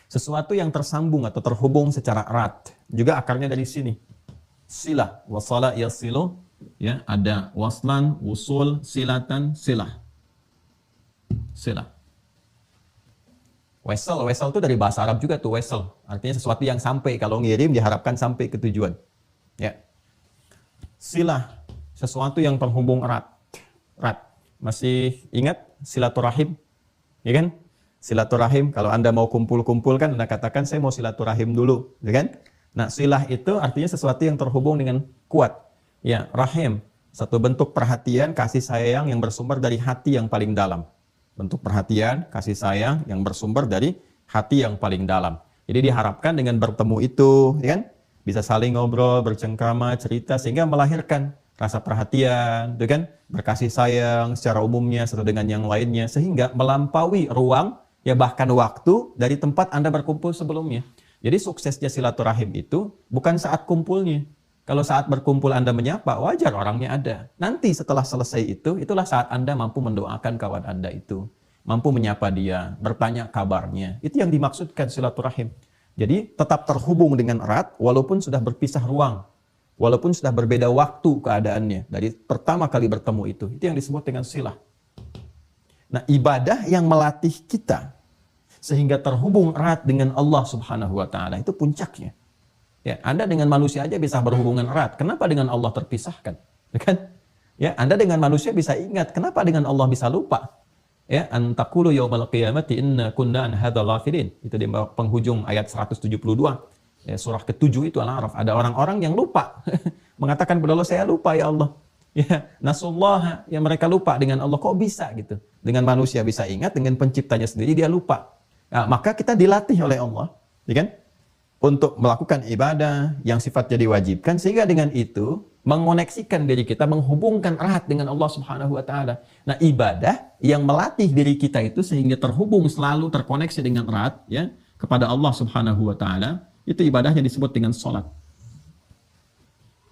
Sesuatu yang tersambung atau terhubung secara erat. Juga akarnya dari sini. Silah, wasala yasilu, ya, ada waslan, wusul, silatan, silah. Silah. Wesel itu dari bahasa Arab juga tuh, wesel. Artinya sesuatu yang sampai, kalau ngirim diharapkan sampai ke tujuan. Ya. Silah, sesuatu yang terhubung erat. Masih ingat silaturahim? Ya kan? Silaturahim, kalau Anda mau kumpul-kumpul kan Anda katakan saya mau silaturahim dulu, ya kan? Nah, silah itu artinya sesuatu yang terhubung dengan kuat. Ya, rahim, satu bentuk perhatian, kasih sayang yang bersumber dari hati yang paling dalam. Bentuk perhatian, kasih sayang yang bersumber dari hati yang paling dalam. Jadi diharapkan dengan bertemu itu, ya kan? Bisa saling ngobrol, bercengkrama, cerita sehingga melahirkan rasa perhatian, ya kan? Berkasih sayang secara umumnya satu dengan yang lainnya sehingga melampaui ruang ya bahkan waktu dari tempat Anda berkumpul sebelumnya. Jadi suksesnya silaturahim itu bukan saat kumpulnya. Kalau saat berkumpul Anda menyapa, wajar orangnya ada. Nanti setelah selesai itu, itulah saat Anda mampu mendoakan kawan Anda itu. Mampu menyapa dia, bertanya kabarnya. Itu yang dimaksudkan silaturahim. Jadi tetap terhubung dengan erat walaupun sudah berpisah ruang. Walaupun sudah berbeda waktu keadaannya. Dari pertama kali bertemu itu. Itu yang disebut dengan silah. Nah, ibadah yang melatih kita sehingga terhubung erat dengan Allah Subhanahu wa taala itu puncaknya. Ya, Anda dengan manusia aja bisa berhubungan erat. Kenapa dengan Allah terpisahkan? Ya kan? Ya, Anda dengan manusia bisa ingat, kenapa dengan Allah bisa lupa? Ya, antaqulu yaumal qiyamati inna kunna an hadzal ghafilin. Itu di penghujung ayat 172. Ya, surah ke-7 itu Al-A'raf. Ada orang-orang yang lupa. Mengatakan kepada Allah, saya lupa ya Allah. Ya, nasullah, yang mereka lupa dengan Allah. Kok bisa gitu? Dengan manusia bisa ingat, dengan penciptanya sendiri dia lupa. Nah, maka kita dilatih oleh Allah, ya kan? Untuk melakukan ibadah yang sifatnya diwajibkan, sehingga dengan itu mengoneksikan diri kita, menghubungkan erat dengan Allah Subhanahu wa taala. Nah, ibadah yang melatih diri kita itu sehingga terhubung selalu terkoneksi dengan erat ya kepada Allah Subhanahu wa taala, itu ibadahnya disebut dengan salat.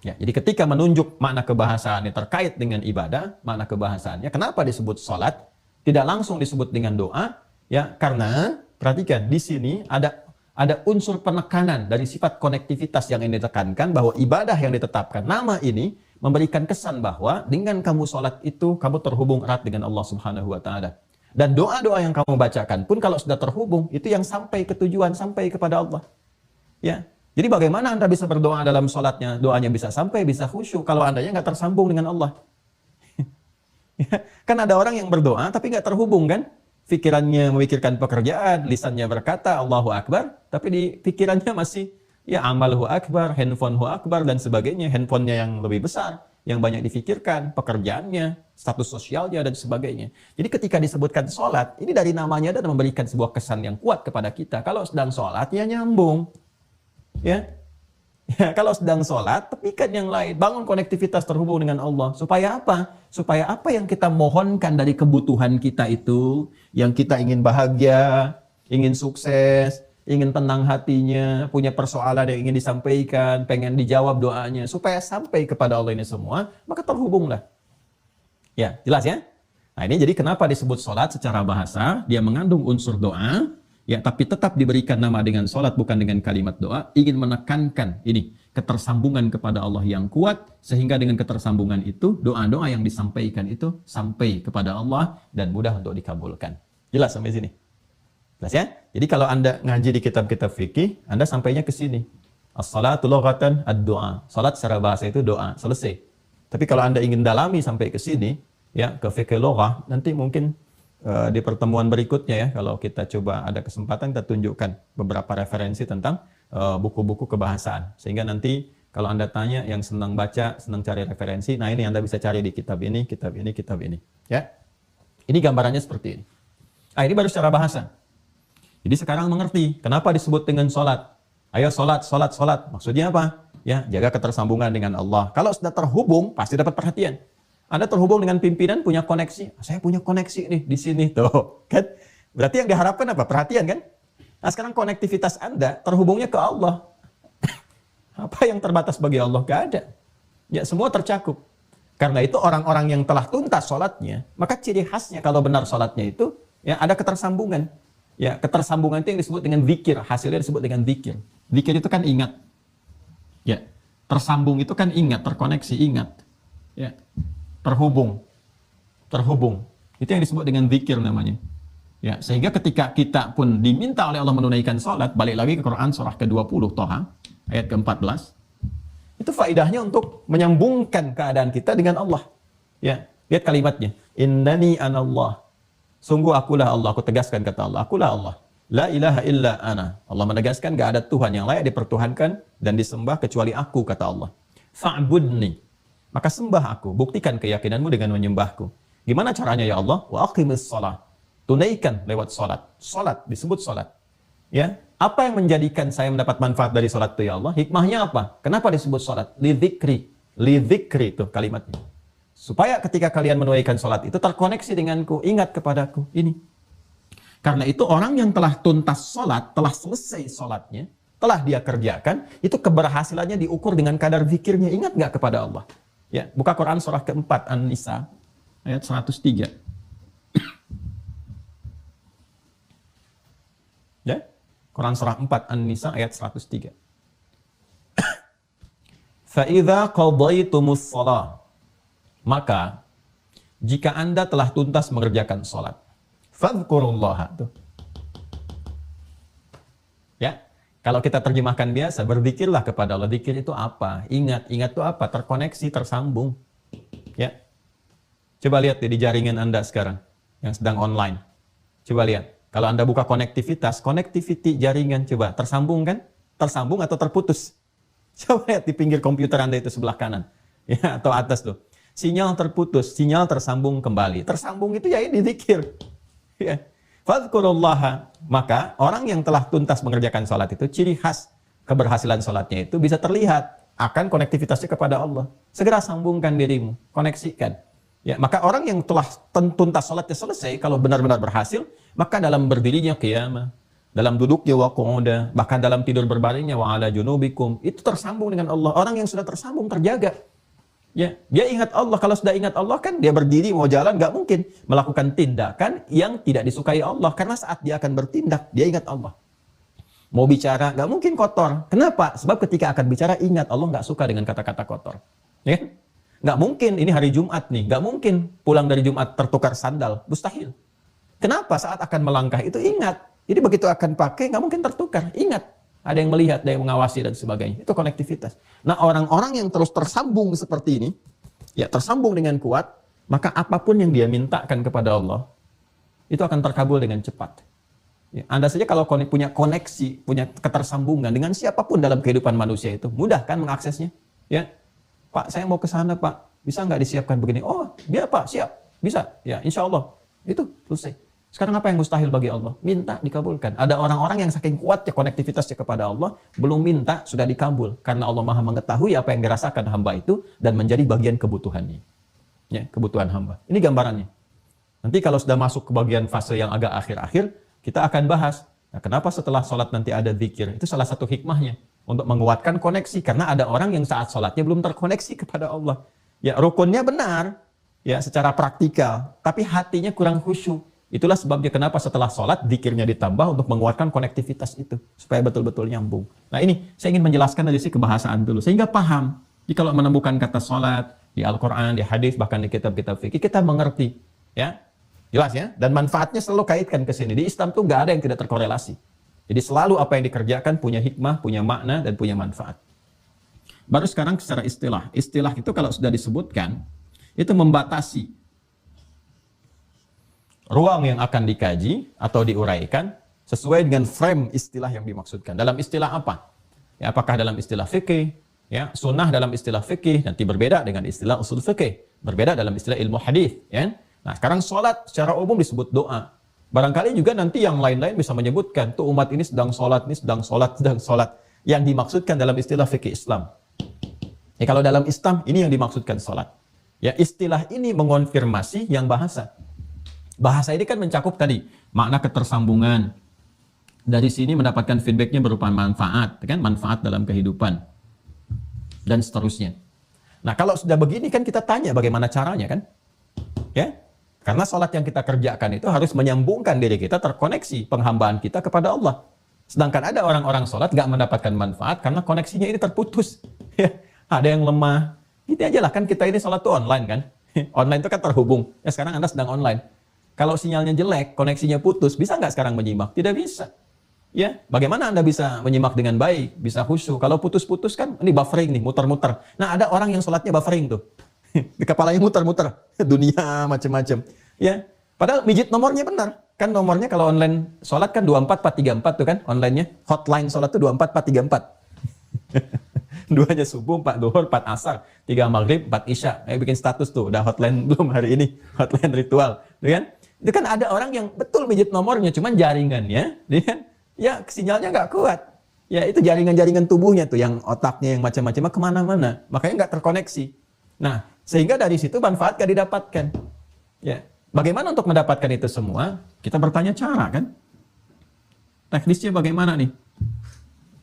Ya, jadi ketika menunjuk makna kebahasaannya terkait dengan ibadah, makna kebahasaannya kenapa disebut salat? Tidak langsung disebut dengan doa, ya, karena perhatikan di sini ada unsur penekanan dari sifat konektivitas yang ini ditekankan bahwa ibadah yang ditetapkan nama ini memberikan kesan bahwa dengan kamu sholat itu kamu terhubung erat dengan Allah Subhanahu wa taala. Dan doa-doa yang kamu bacakan pun kalau sudah terhubung itu yang sampai ke tujuan, sampai kepada Allah. Ya. Jadi bagaimana Anda bisa berdoa dalam sholatnya, doanya bisa sampai, bisa khusyuk kalau Andanya nggak tersambung dengan Allah. Kan ada orang yang berdoa tapi nggak terhubung kan? Pikirannya memikirkan pekerjaan, lisannya berkata Allahu Akbar, tapi di pikirannya masih ya amalhu akbar, handphonehu akbar dan sebagainya, handphonenya yang lebih besar, yang banyak difikirkan, pekerjaannya, status sosialnya dan sebagainya. Jadi ketika disebutkan sholat, ini dari namanya dan memberikan sebuah kesan yang kuat kepada kita. Kalau sedang sholat ya nyambung, ya Ya, kalau sedang sholat, tepikan yang lain. Bangun konektivitas terhubung dengan Allah. Supaya apa? Supaya apa yang kita mohonkan dari kebutuhan kita itu, yang kita ingin bahagia, ingin sukses, ingin tenang hatinya, punya persoalan yang ingin disampaikan, pengen dijawab doanya, supaya sampai kepada Allah ini semua, maka terhubunglah. Ya, jelas ya? Nah ini jadi kenapa disebut sholat secara bahasa, dia mengandung unsur doa, ya, tapi tetap diberikan nama dengan sholat bukan dengan kalimat doa, ingin menekankan ini ketersambungan kepada Allah yang kuat, sehingga dengan ketersambungan itu doa-doa yang disampaikan itu sampai kepada Allah dan mudah untuk dikabulkan. Jelas sampai sini? Jelas ya? Jadi kalau Anda ngaji di kitab-kitab fikih, Anda sampainya ke sini. As-salatu lughatan ad-du'a. Salat secara bahasa itu doa, selesai. Tapi kalau Anda ingin dalami sampai ke sini, ya, ke fikih lughah, nanti mungkin di pertemuan berikutnya ya, kalau kita coba ada kesempatan kita tunjukkan beberapa referensi tentang buku-buku kebahasaan. Sehingga nanti kalau Anda tanya yang senang baca, senang cari referensi, nah ini Anda bisa cari di kitab ini, kitab ini, kitab ini. Ya. Ini gambarannya seperti ini. Nah ini baru secara bahasa. Jadi sekarang mengerti kenapa disebut dengan sholat. Ayo sholat, sholat, sholat. Maksudnya apa? Ya, jaga ketersambungan dengan Allah. Kalau sudah terhubung, pasti dapat perhatian. Anda terhubung dengan pimpinan, punya koneksi. Saya punya koneksi nih di sini tuh, kan? Berarti yang diharapkan apa? Perhatian kan? Nah, sekarang konektivitas Anda terhubungnya ke Allah. Apa yang terbatas bagi Allah? Gak ada. Ya, semua tercakup. Karena itu orang-orang yang telah tuntas sholatnya, maka ciri khasnya kalau benar sholatnya itu, ya ada ketersambungan. Ya, ketersambungan itu yang disebut dengan zikir. Hasilnya disebut dengan zikir. Zikir itu kan ingat. Ya, tersambung itu kan ingat, terkoneksi, ingat. Ya. Terhubung. Itu yang disebut dengan zikir namanya. Ya, sehingga ketika kita pun diminta oleh Allah menunaikan salat, balik lagi ke Quran surah ke-20 Toha ayat ke-14. Itu faedahnya untuk menyambungkan keadaan kita dengan Allah. Ya, lihat kalimatnya. Innani anallah. Sungguh akulah Allah, aku tegaskan kata Allah, akulah Allah. La ilaha illa ana. Allah menegaskan gak ada Tuhan yang layak dipertuhankan dan disembah kecuali aku kata Allah. Fa'budni. Maka sembah aku, buktikan keyakinanmu dengan menyembahku. Gimana caranya ya Allah? Wa aqimis shalah. Tunaikan lewat salat. Salat disebut salat. Ya, apa yang menjadikan saya mendapat manfaat dari salat itu ya Allah? Hikmahnya apa? Kenapa disebut salat? Lidzikri. Lidzikri itu kalimatnya. Supaya ketika kalian menunaikan salat itu terkoneksi denganku, ingat kepadaku. Ini. Karena itu orang yang telah tuntas salat, telah selesai salatnya, telah dia kerjakan, itu keberhasilannya diukur dengan kadar zikirnya. Ingat nggak kepada Allah? Ya, buka Quran surah keempat An-Nisa ayat 103. Ya, Quran surah 4 An-Nisa ayat 103. Fa idza qadaytumus shalah, maka jika Anda telah tuntas mengerjakan salat, fadhkurullaha. Ya. Kalau kita terjemahkan biasa, berzikirlah kepada Allah. Zikir itu apa? Ingat itu apa? Terkoneksi, tersambung. Ya. Coba lihat di jaringan Anda sekarang yang sedang online. Coba lihat. Kalau Anda buka konektivitas, connectivity jaringan coba tersambung kan? Tersambung atau terputus? Coba lihat di pinggir komputer Anda itu sebelah kanan. Ya, atau atas tuh. Sinyal terputus, sinyal tersambung kembali. Tersambung itu ya ini zikir. Ya. Fadhkurullaha. Maka orang yang telah tuntas mengerjakan sholat itu, ciri khas keberhasilan sholatnya itu bisa terlihat akan konektivitasnya kepada Allah. Segera sambungkan dirimu, koneksikan. Ya, maka orang yang telah tuntas sholatnya selesai, kalau benar-benar berhasil, maka dalam berdirinya qiyamah, dalam duduknya wa qu'udah, bahkan dalam tidur berbaringnya wa ala junubikum, itu tersambung dengan Allah. Orang yang sudah tersambung terjaga. Ya, dia ingat Allah. Kalau sudah ingat Allah kan dia berdiri mau jalan nggak mungkin melakukan tindakan yang tidak disukai Allah, karena saat dia akan bertindak dia ingat Allah. Mau bicara nggak mungkin kotor. Kenapa? Sebab ketika akan bicara ingat Allah nggak suka dengan kata-kata kotor. Ya, nggak mungkin ini hari Jumat nih, nggak mungkin pulang dari Jumat tertukar sandal, mustahil. Kenapa? Saat akan melangkah itu ingat. Jadi begitu akan pakai nggak mungkin tertukar, ingat. Ada yang melihat, ada yang mengawasi dan sebagainya. Itu konektivitas. Nah, orang-orang yang terus tersambung seperti ini, ya tersambung dengan kuat, maka apapun yang dia mintakan kepada Allah, itu akan terkabul dengan cepat. Ya, Anda saja kalau punya koneksi, punya ketersambungan dengan siapapun dalam kehidupan manusia itu, mudah kan mengaksesnya? Ya, Pak, saya mau ke sana, Pak. Bisa nggak disiapkan begini? Oh, dia Pak, siap. Bisa. Ya, insya Allah. Itu selesai. Sekarang apa yang mustahil bagi Allah? Minta, dikabulkan. Ada orang-orang yang saking kuatnya konektivitasnya kepada Allah, belum minta, sudah dikabul. Karena Allah Maha mengetahui apa yang dirasakan hamba itu, dan menjadi bagian kebutuhannya. Ya, kebutuhan hamba. Ini gambarannya. Nanti kalau sudah masuk ke bagian fase yang agak akhir-akhir, kita akan bahas. Nah, kenapa setelah sholat nanti ada zikir? Itu salah satu hikmahnya. Untuk menguatkan koneksi. Karena ada orang yang saat sholatnya belum terkoneksi kepada Allah. Ya, rukunnya benar. Ya, secara praktikal. Tapi hatinya kurang khusyuk. Itulah sebabnya kenapa setelah sholat, zikirnya ditambah untuk menguatkan konektivitas itu. Supaya betul-betul nyambung. Nah ini, saya ingin menjelaskan dari sisi kebahasaan dulu. Sehingga paham. Jadi kalau menemukan kata sholat, di Al-Quran, di hadis, bahkan di kitab-kitab fikih, kita mengerti. Ya, jelas ya? Dan manfaatnya selalu kaitkan ke sini. Di Islam tuh nggak ada yang tidak terkorelasi. Jadi selalu apa yang dikerjakan punya hikmah, punya makna, dan punya manfaat. Baru sekarang secara istilah. Istilah itu kalau sudah disebutkan, itu membatasi ruang yang akan dikaji atau diuraikan sesuai dengan frame istilah yang dimaksudkan. Dalam istilah apa? Ya, apakah dalam istilah fikih? Ya, sunnah dalam istilah fikih nanti berbeda dengan istilah usul fikih, berbeda dalam istilah ilmu hadis. Ya. Nah, sekarang sholat secara umum disebut doa. Barangkali juga nanti yang lain-lain bisa menyebutkan tuh umat ini sedang sholat, ini sedang sholat, sedang sholat. Yang dimaksudkan dalam istilah fikih Islam. Ya, kalau dalam Islam ini yang dimaksudkan sholat. Ya, istilah ini mengonfirmasi yang bahasa. Bahasa ini kan mencakup tadi makna ketersambungan. Dari sini mendapatkan feedbacknya berupa manfaat, kan? Manfaat dalam kehidupan dan seterusnya. Nah kalau sudah begini kan kita tanya bagaimana caranya kan? Ya, karena sholat yang kita kerjakan itu harus menyambungkan diri kita terkoneksi penghambaan kita kepada Allah. Sedangkan ada orang-orang sholat nggak mendapatkan manfaat karena koneksinya ini terputus. Ya, ada yang lemah. Gitu aja lah kan kita ini sholat tuh online kan? Online itu kan terhubung. Ya sekarang Anda sedang online. Kalau sinyalnya jelek, koneksinya putus, bisa nggak sekarang menyimak? Tidak bisa. Ya, bagaimana Anda bisa menyimak dengan baik, bisa khusyuk? Kalau putus-putus kan, ini buffering nih, muter-muter. Nah, ada orang yang sholatnya buffering tuh. Di kepalanya muter-muter. Dunia macam-macam. Ya, padahal mijit nomornya benar. Kan nomornya kalau online sholat kan 24434 tuh kan, online-nya. Hotline sholat tuh 24434. 2 aja subuh, 4 duhur, 4 asar, 3 maghrib, 4 isya. Bikin status tuh, udah hotline belum hari ini? Hotline ritual. Tuh kan? Itu kan ada orang yang betul mijit nomornya, cuman jaringannya, ya sinyalnya nggak kuat. Ya itu jaringan-jaringan tubuhnya tuh, yang otaknya yang macam-macam kemana-mana, makanya nggak terkoneksi. Nah, sehingga dari situ manfaat gak didapatkan. Ya, bagaimana untuk mendapatkan itu semua? Kita bertanya cara kan? Teknisnya bagaimana nih?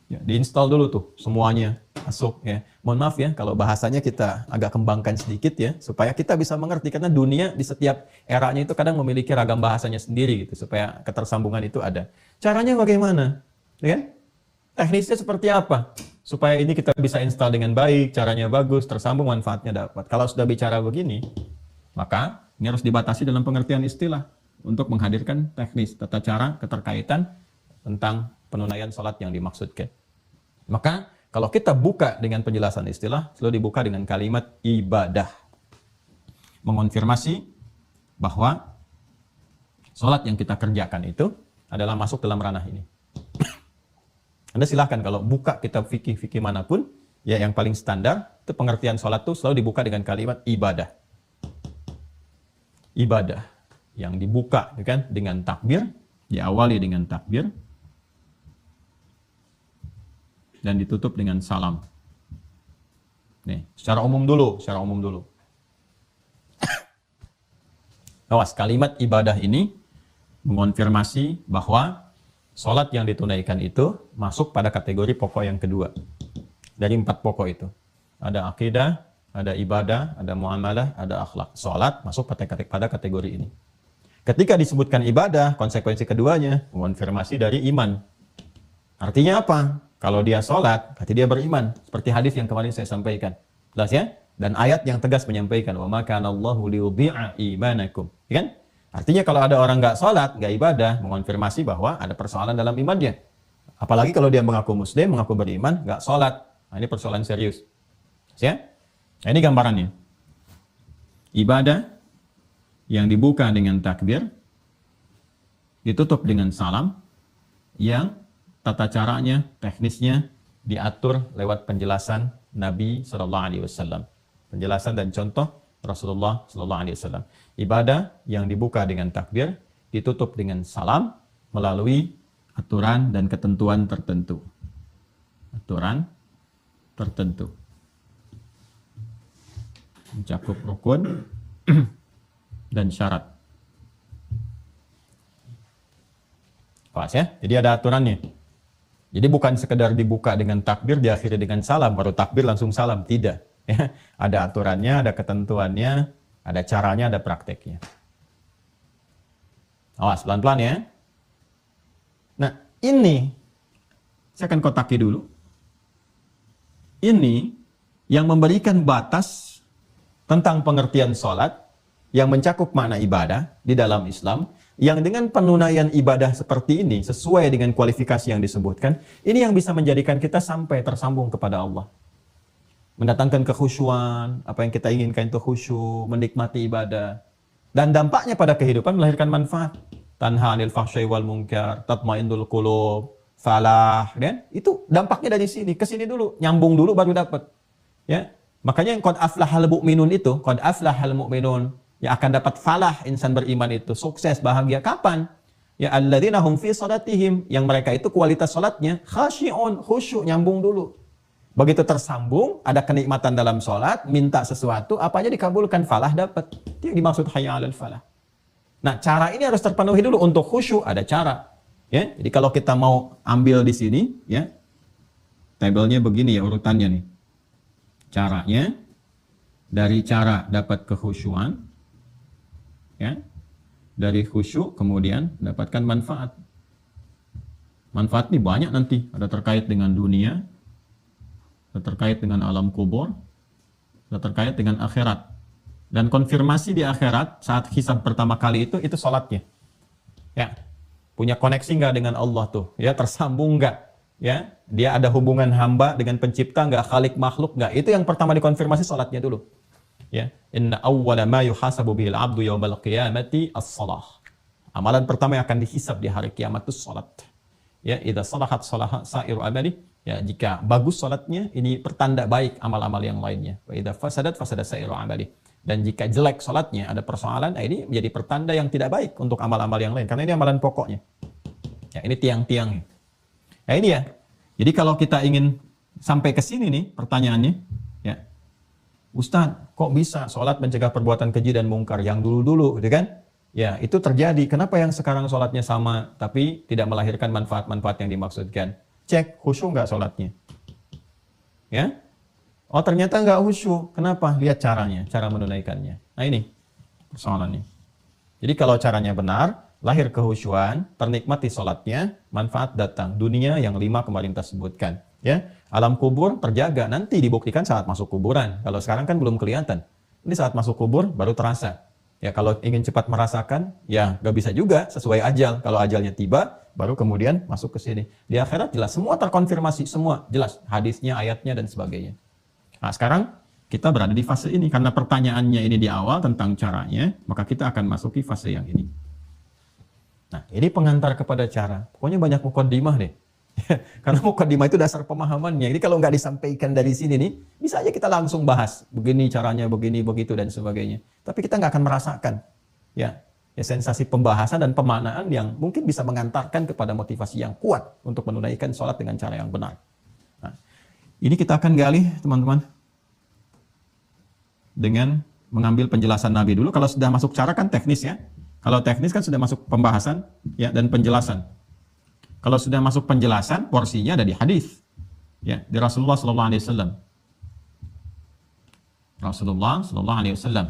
Ya, diinstal dulu tuh semuanya masuk ya. Mohon maaf ya kalau bahasanya kita agak kembangkan sedikit ya supaya kita bisa mengerti karena dunia di setiap eranya itu kadang memiliki ragam bahasanya sendiri gitu supaya ketersambungan itu ada. Caranya bagaimana? Ya? Teknisnya seperti apa? Supaya ini kita bisa install dengan baik, caranya bagus, tersambung, manfaatnya dapat. Kalau sudah bicara begini, maka ini harus dibatasi dalam pengertian istilah untuk menghadirkan teknis, tata cara, keterkaitan tentang penunaian sholat yang dimaksudkan. Maka kalau kita buka dengan penjelasan istilah, selalu dibuka dengan kalimat ibadah. Mengonfirmasi bahwa sholat yang kita kerjakan itu adalah masuk dalam ranah ini. Anda silahkan kalau buka kitab fikih manapun, ya yang paling standar, itu pengertian sholat itu selalu dibuka dengan kalimat ibadah. Ibadah yang dibuka kan, dengan takbir, diawali dengan takbir, dan ditutup dengan salam. Nih, secara umum dulu. Awas, kalimat ibadah ini mengonfirmasi bahwa sholat yang ditunaikan itu masuk pada kategori pokok yang kedua. Dari 4 pokok itu. Ada akidah, ada ibadah, ada muamalah, ada akhlak. Sholat masuk pada kategori ini. Ketika disebutkan ibadah, konsekuensi keduanya mengonfirmasi dari iman. Artinya apa? Kalau dia sholat, berarti dia beriman. Seperti hadis yang kemarin saya sampaikan. Jelas ya? Dan ayat yang tegas menyampaikan, وَمَا كَانَ اللَّهُ لِيُضِيعَ إِيمَانَكُمْ. Ya kan? Artinya kalau ada orang nggak sholat, nggak ibadah, mengonfirmasi bahwa ada persoalan dalam imannya. Apalagi kalau dia mengaku muslim, mengaku beriman, nggak sholat. Nah, ini persoalan serius. Ya? Nah, ini gambarannya. Ibadah yang dibuka dengan takbir, ditutup dengan salam, yang tata caranya, teknisnya diatur lewat penjelasan Nabi SAW. Penjelasan dan contoh Rasulullah SAW. Ibadah yang dibuka dengan takbir, ditutup dengan salam melalui aturan dan ketentuan tertentu. Aturan tertentu. Mencakup rukun dan syarat. Pas ya? Jadi ada aturannya. Jadi bukan sekedar dibuka dengan takbir, diakhiri dengan salam, baru takbir langsung salam. Tidak. Ya. Ada aturannya, ada ketentuannya, ada caranya, ada prakteknya. Awas, pelan-pelan ya. Nah, ini, saya akan kotaki dulu. Ini yang memberikan batas tentang pengertian sholat, yang mencakup makna ibadah di dalam Islam, yang dengan penunaian ibadah seperti ini, sesuai dengan kualifikasi yang disebutkan, ini yang bisa menjadikan kita sampai tersambung kepada Allah. Mendatangkan kekhusyuan, apa yang kita inginkan itu khusyuk, menikmati ibadah. Dan dampaknya pada kehidupan melahirkan manfaat. Tanha 'anil fahsya'i wal munkar, tatmainnul qulub, falah, kan? Itu dampaknya dari sini, ke sini dulu, nyambung dulu baru dapat. Ya. Makanya yang qad aflahal mu'minun itu, qad aflahal mu'minun, yang akan dapat falah insan beriman itu, sukses, bahagia. Kapan? Ya alladzina hum fi salatihim, yang mereka itu kualitas salatnya khasyi'un, khusyuk, nyambung dulu. Begitu tersambung, ada kenikmatan dalam salat, minta sesuatu, apa aja dikabulkan, falah dapat. Itu yang dimaksud hayya 'alal falah. Nah, cara ini harus terpenuhi dulu. Untuk khusyuk ada cara. Ya, jadi kalau kita mau ambil di sini, ya, tabelnya begini ya urutannya nih. Caranya dari cara dapat kekhusyuan. Ya, dari khusyuk kemudian mendapatkan manfaat. Manfaat ini banyak nanti. Ada terkait dengan dunia, ada terkait dengan alam kubur, ada terkait dengan akhirat. Dan konfirmasi di akhirat saat hisab pertama kali itu sholatnya. Ya, punya koneksi nggak dengan Allah tuh? Ya, tersambung nggak? Ya, dia ada hubungan hamba dengan pencipta nggak? Khalik makhluk nggak? Itu yang pertama dikonfirmasi sholatnya dulu. Ya, inna awwala ma yuhasabu bihil abdu yaumal qiyamati as-shalah. Amalan pertama yang akan dihisab di hari kiamat itu salat. Ya, idza salahat salaha sa'iru amali. Ya, jika bagus salatnya, ini pertanda baik amal-amal yang lainnya. Wa idza fasadat fasada sa'iru amali. Dan jika jelek salatnya, ada persoalan, ini menjadi pertanda yang tidak baik untuk amal-amal yang lain karena ini amalan pokoknya. Ya, ini tiang-tiangnya. Nah, ini ya. Jadi kalau kita ingin sampai ke sini nih pertanyaannya, ya. Ustadz, kok bisa sholat mencegah perbuatan keji dan mungkar yang dulu-dulu, gitu kan? Ya, itu terjadi. Kenapa yang sekarang sholatnya sama, tapi tidak melahirkan manfaat-manfaat yang dimaksudkan? Cek, khusyuk nggak sholatnya? Ya? Oh, ternyata nggak khusyuk. Kenapa? Lihat caranya, cara menunaikannya. Nah, ini persoalannya. Jadi kalau caranya benar, lahir kehusyuan, ternikmati sholatnya, manfaat datang. Dunia yang 5 kemarin kita sebutkan. Ya, alam kubur terjaga, nanti dibuktikan saat masuk kuburan. Kalau sekarang kan belum kelihatan. Ini saat masuk kubur baru terasa. Ya, kalau ingin cepat merasakan, ya nggak bisa juga sesuai ajal. Kalau ajalnya tiba, baru kemudian masuk ke sini. Di akhirat jelas, semua terkonfirmasi, semua jelas. Hadisnya, ayatnya, dan sebagainya. Nah, sekarang kita berada di fase ini. Karena pertanyaannya ini di awal tentang caranya, maka kita akan masuki fase yang ini. Nah, ini pengantar kepada cara. Pokoknya banyak mukaddimah deh. Karena mukaddimah itu dasar pemahamannya. Jadi kalau nggak disampaikan dari sini nih, bisa aja kita langsung bahas. Begini caranya, begini, begitu, dan sebagainya. Tapi kita nggak akan merasakan ya sensasi pembahasan dan pemaknaan yang mungkin bisa mengantarkan kepada motivasi yang kuat untuk menunaikan sholat dengan cara yang benar. Nah, ini kita akan gali, teman-teman, dengan mengambil penjelasan Nabi dulu. Kalau sudah masuk cara kan teknis ya. Kalau teknis kan sudah masuk pembahasan ya dan penjelasan. Kalau sudah masuk penjelasan, porsinya ada di hadis. Ya, di Rasulullah sallallahu alaihi wasallam. Rasulullah sallallahu alaihi wasallam.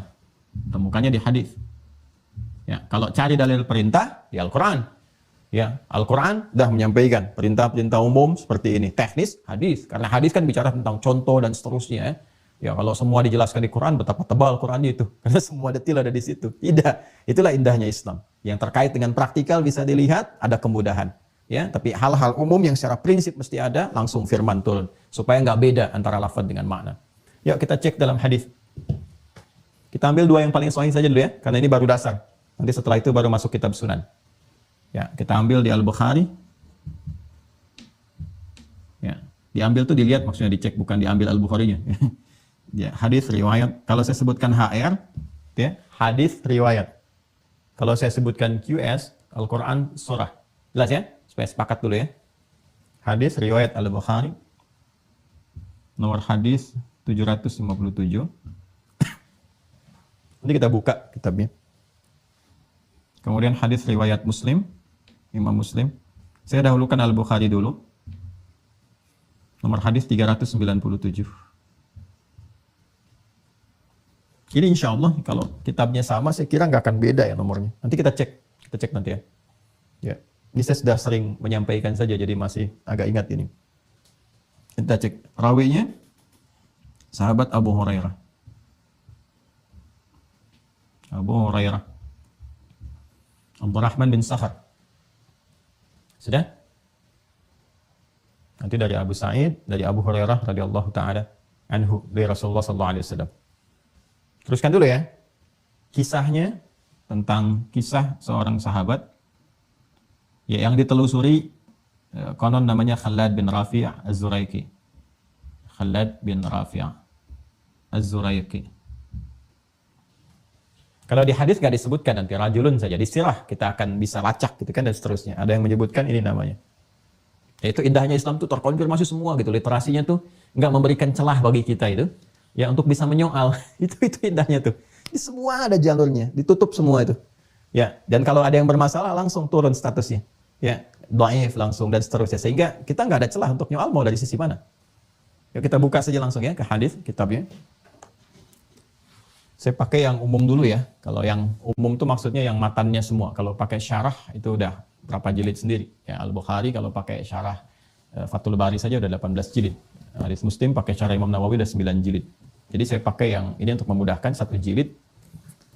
Temukannya di hadis. Ya, kalau cari dalil perintah di Al-Qur'an. Ya, Al-Qur'an sudah menyampaikan perintah-perintah umum seperti ini. Teknis hadis, karena hadis kan bicara tentang contoh dan seterusnya. Ya, kalau semua dijelaskan di Quran, betapa tebal Qurannya itu. Karena semua detail ada di situ. Tidak. Itulah indahnya Islam. Yang terkait dengan praktikal bisa dilihat, ada kemudahan. Ya, tapi hal-hal umum yang secara prinsip mesti ada, langsung firman turun. Supaya nggak beda antara lafaz dengan makna. Yuk kita cek dalam hadis. Kita ambil 2 yang paling sahih saja dulu ya, karena ini baru dasar. Nanti setelah itu baru masuk kitab sunan. Ya, kita ambil di Al-Bukhari. Ya, diambil tuh dilihat, maksudnya dicek, bukan diambil Al-Bukharinya. Ya, hadis riwayat. Kalau saya sebutkan HR, ya, hadis riwayat. Kalau saya sebutkan QS, Al-Quran surah. Jelas ya? Supaya sepakat dulu ya. Hadis riwayat Al-Bukhari. Nomor hadis 757. Nanti kita buka kitabnya. Kemudian hadis riwayat Muslim, Imam Muslim. Saya dahulukan Al-Bukhari dulu. Nomor hadis 397. Ini insya Allah kalau kitabnya sama, saya kira nggak akan beda ya nomornya. Nanti kita cek nanti ya. Ya, ini saya sudah sering menyampaikan saja, jadi masih agak ingat ini. Kita cek rawinya, sahabat Abu Hurairah. Abu Hurairah, Abdurrahman bin Sakhar. Sudah? Nanti dari Abu Sa'id, dari Abu Hurairah radhiyallahu taala anhu dari Rasulullah sallallahu alaihi wasallam. Teruskan dulu ya. Kisahnya tentang kisah seorang sahabat ya, yang ditelusuri konon namanya Khalad bin Rafi' Az-Zuraiki. Khalad bin Rafi' Az-Zuraiki. Kalau di hadis nggak disebutkan, nanti rajulun saja di sirah kita akan bisa lacak gitu kan, dan seterusnya. Ada yang menyebutkan ini namanya. Yaitu indahnya Islam tuh terkonfirmasi semua gitu. Literasinya tuh nggak memberikan celah bagi kita itu ya untuk bisa menyoal. Itu indahnya tuh. Ini semua ada jalurnya, ditutup semua itu. Ya, dan kalau ada yang bermasalah langsung turun statusnya. Ya, dhaif langsung dan seterusnya. Sehingga kita nggak ada celah untuk nyoal mau dari sisi mana. Ya, kita buka saja langsung ya ke hadis kitabnya. Saya pakai yang umum dulu ya. Kalau yang umum tuh maksudnya yang matannya semua. Kalau pakai syarah itu udah berapa jilid sendiri. Ya, Al-Bukhari kalau pakai syarah Fathul Bari saja udah 18 jilid. Hadis Muslim pakai syarah Imam Nawawi udah 9 jilid. Jadi saya pakai yang ini untuk memudahkan, 1 jilid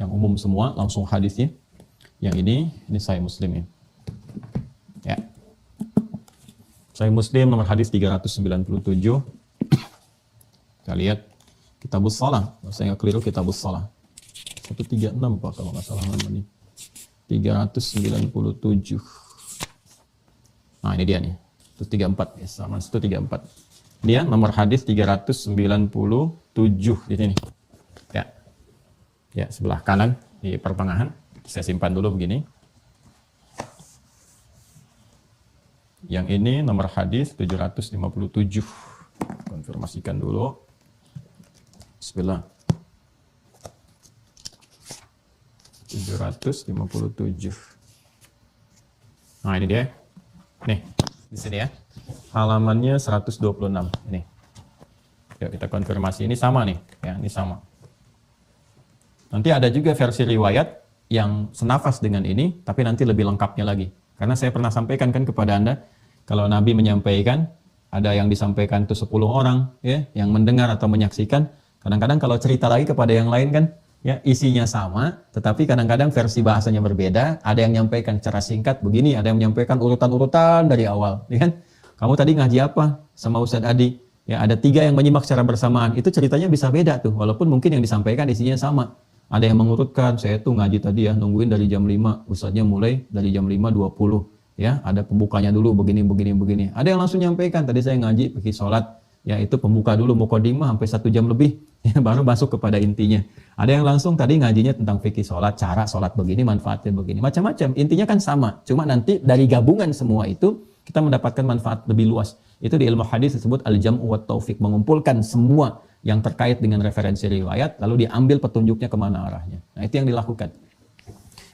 yang umum semua, langsung hadisnya. Yang ini Sahih Muslim ya. Ya. Sahih Muslim nomor hadis 397. Kita lihat Kitabus Shalah. Kalau saya nggak keliru Kitabus Shalah. 136 Pak kalau nggak salah namanya. 397. Nah ini dia nih. 134 ya, sama 134. Dia nomor hadis 397 di sini. Ya. Ya, sebelah kanan di pertengahan. Saya simpan dulu begini. Yang ini nomor hadis 757. Konfirmasikan dulu. Bismillah. 757. Nah, ini dia. Nih, di sini ya. Halamannya 126. Ini. Yuk kita konfirmasi. Ini sama nih. Ya, ini sama. Nanti ada juga versi riwayat yang senafas dengan ini, tapi nanti lebih lengkapnya lagi. Karena saya pernah sampaikan kan kepada Anda, kalau Nabi menyampaikan, ada yang disampaikan itu 10 orang, ya, yang mendengar atau menyaksikan. Kadang-kadang kalau cerita lagi kepada yang lain kan, ya isinya sama, tetapi kadang-kadang versi bahasanya berbeda. Ada yang menyampaikan secara singkat begini, ada yang menyampaikan urutan-urutan dari awal, ya kan? Kamu tadi ngaji apa sama Ustadz Adi? Ya ada 3 yang menyimak secara bersamaan. Itu ceritanya bisa beda tuh, walaupun mungkin yang disampaikan isinya sama. Ada yang mengurutkan, saya tuh ngaji tadi ya, nungguin dari jam 5, Ustadznya mulai dari jam 5.20. Ya, ada pembukanya dulu begini. Ada yang langsung nyampaikan, tadi saya ngaji pergi sholat, ya itu pembuka dulu mukadimah sampai 1 jam lebih, ya, baru masuk kepada intinya. Ada yang langsung tadi ngajinya tentang fikih sholat, cara sholat begini, manfaatnya begini, macam-macam. Intinya kan sama, cuma nanti dari gabungan semua itu kita mendapatkan manfaat lebih luas. Itu di ilmu hadis disebut al-jam'u wat taufiq, mengumpulkan semua yang terkait dengan referensi riwayat, lalu diambil petunjuknya kemana arahnya. Nah itu yang dilakukan.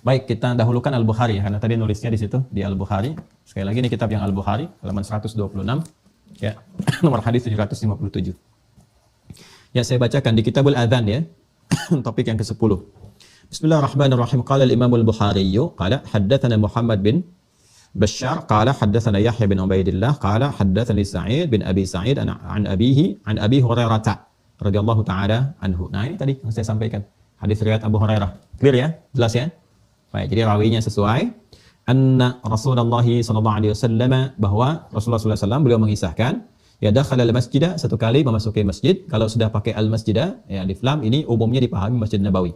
Baik, kita dahulukan Al-Bukhari, karena tadi nulisnya di situ, di Al-Bukhari. Sekali lagi ini kitab yang Al-Bukhari, halaman 126, ya, nomor hadis 757. Ya, saya bacakan di Kitabul Adzan ya, topik yang ke-10. Bismillahirrahmanirrahim. Qala al-Imam Al-Bukhari, qala haddatsana Muhammad bin Bashar, qala haddatsana Yahya bin Ubaidillah, qala haddatsani Sa'id bin Abi Sa'id an abihi an Abi Hurairah radhiyallahu taala anhu. Nah, ini tadi yang saya sampaikan. Hadis riwayat Abu Hurairah. Clear ya? Jelas ya? Baik, jadi rawinya sesuai. Anna Rasulullah sallallahu alaihi wasallam, bahwa Rasulullah sallallahu alaihi wasallam beliau mengisahkan, ya dakhala al-masjid, satu kali memasuki masjid. Kalau sudah pakai al-masjid, ya alif lam ini umumnya dipahami Masjid Nabawi.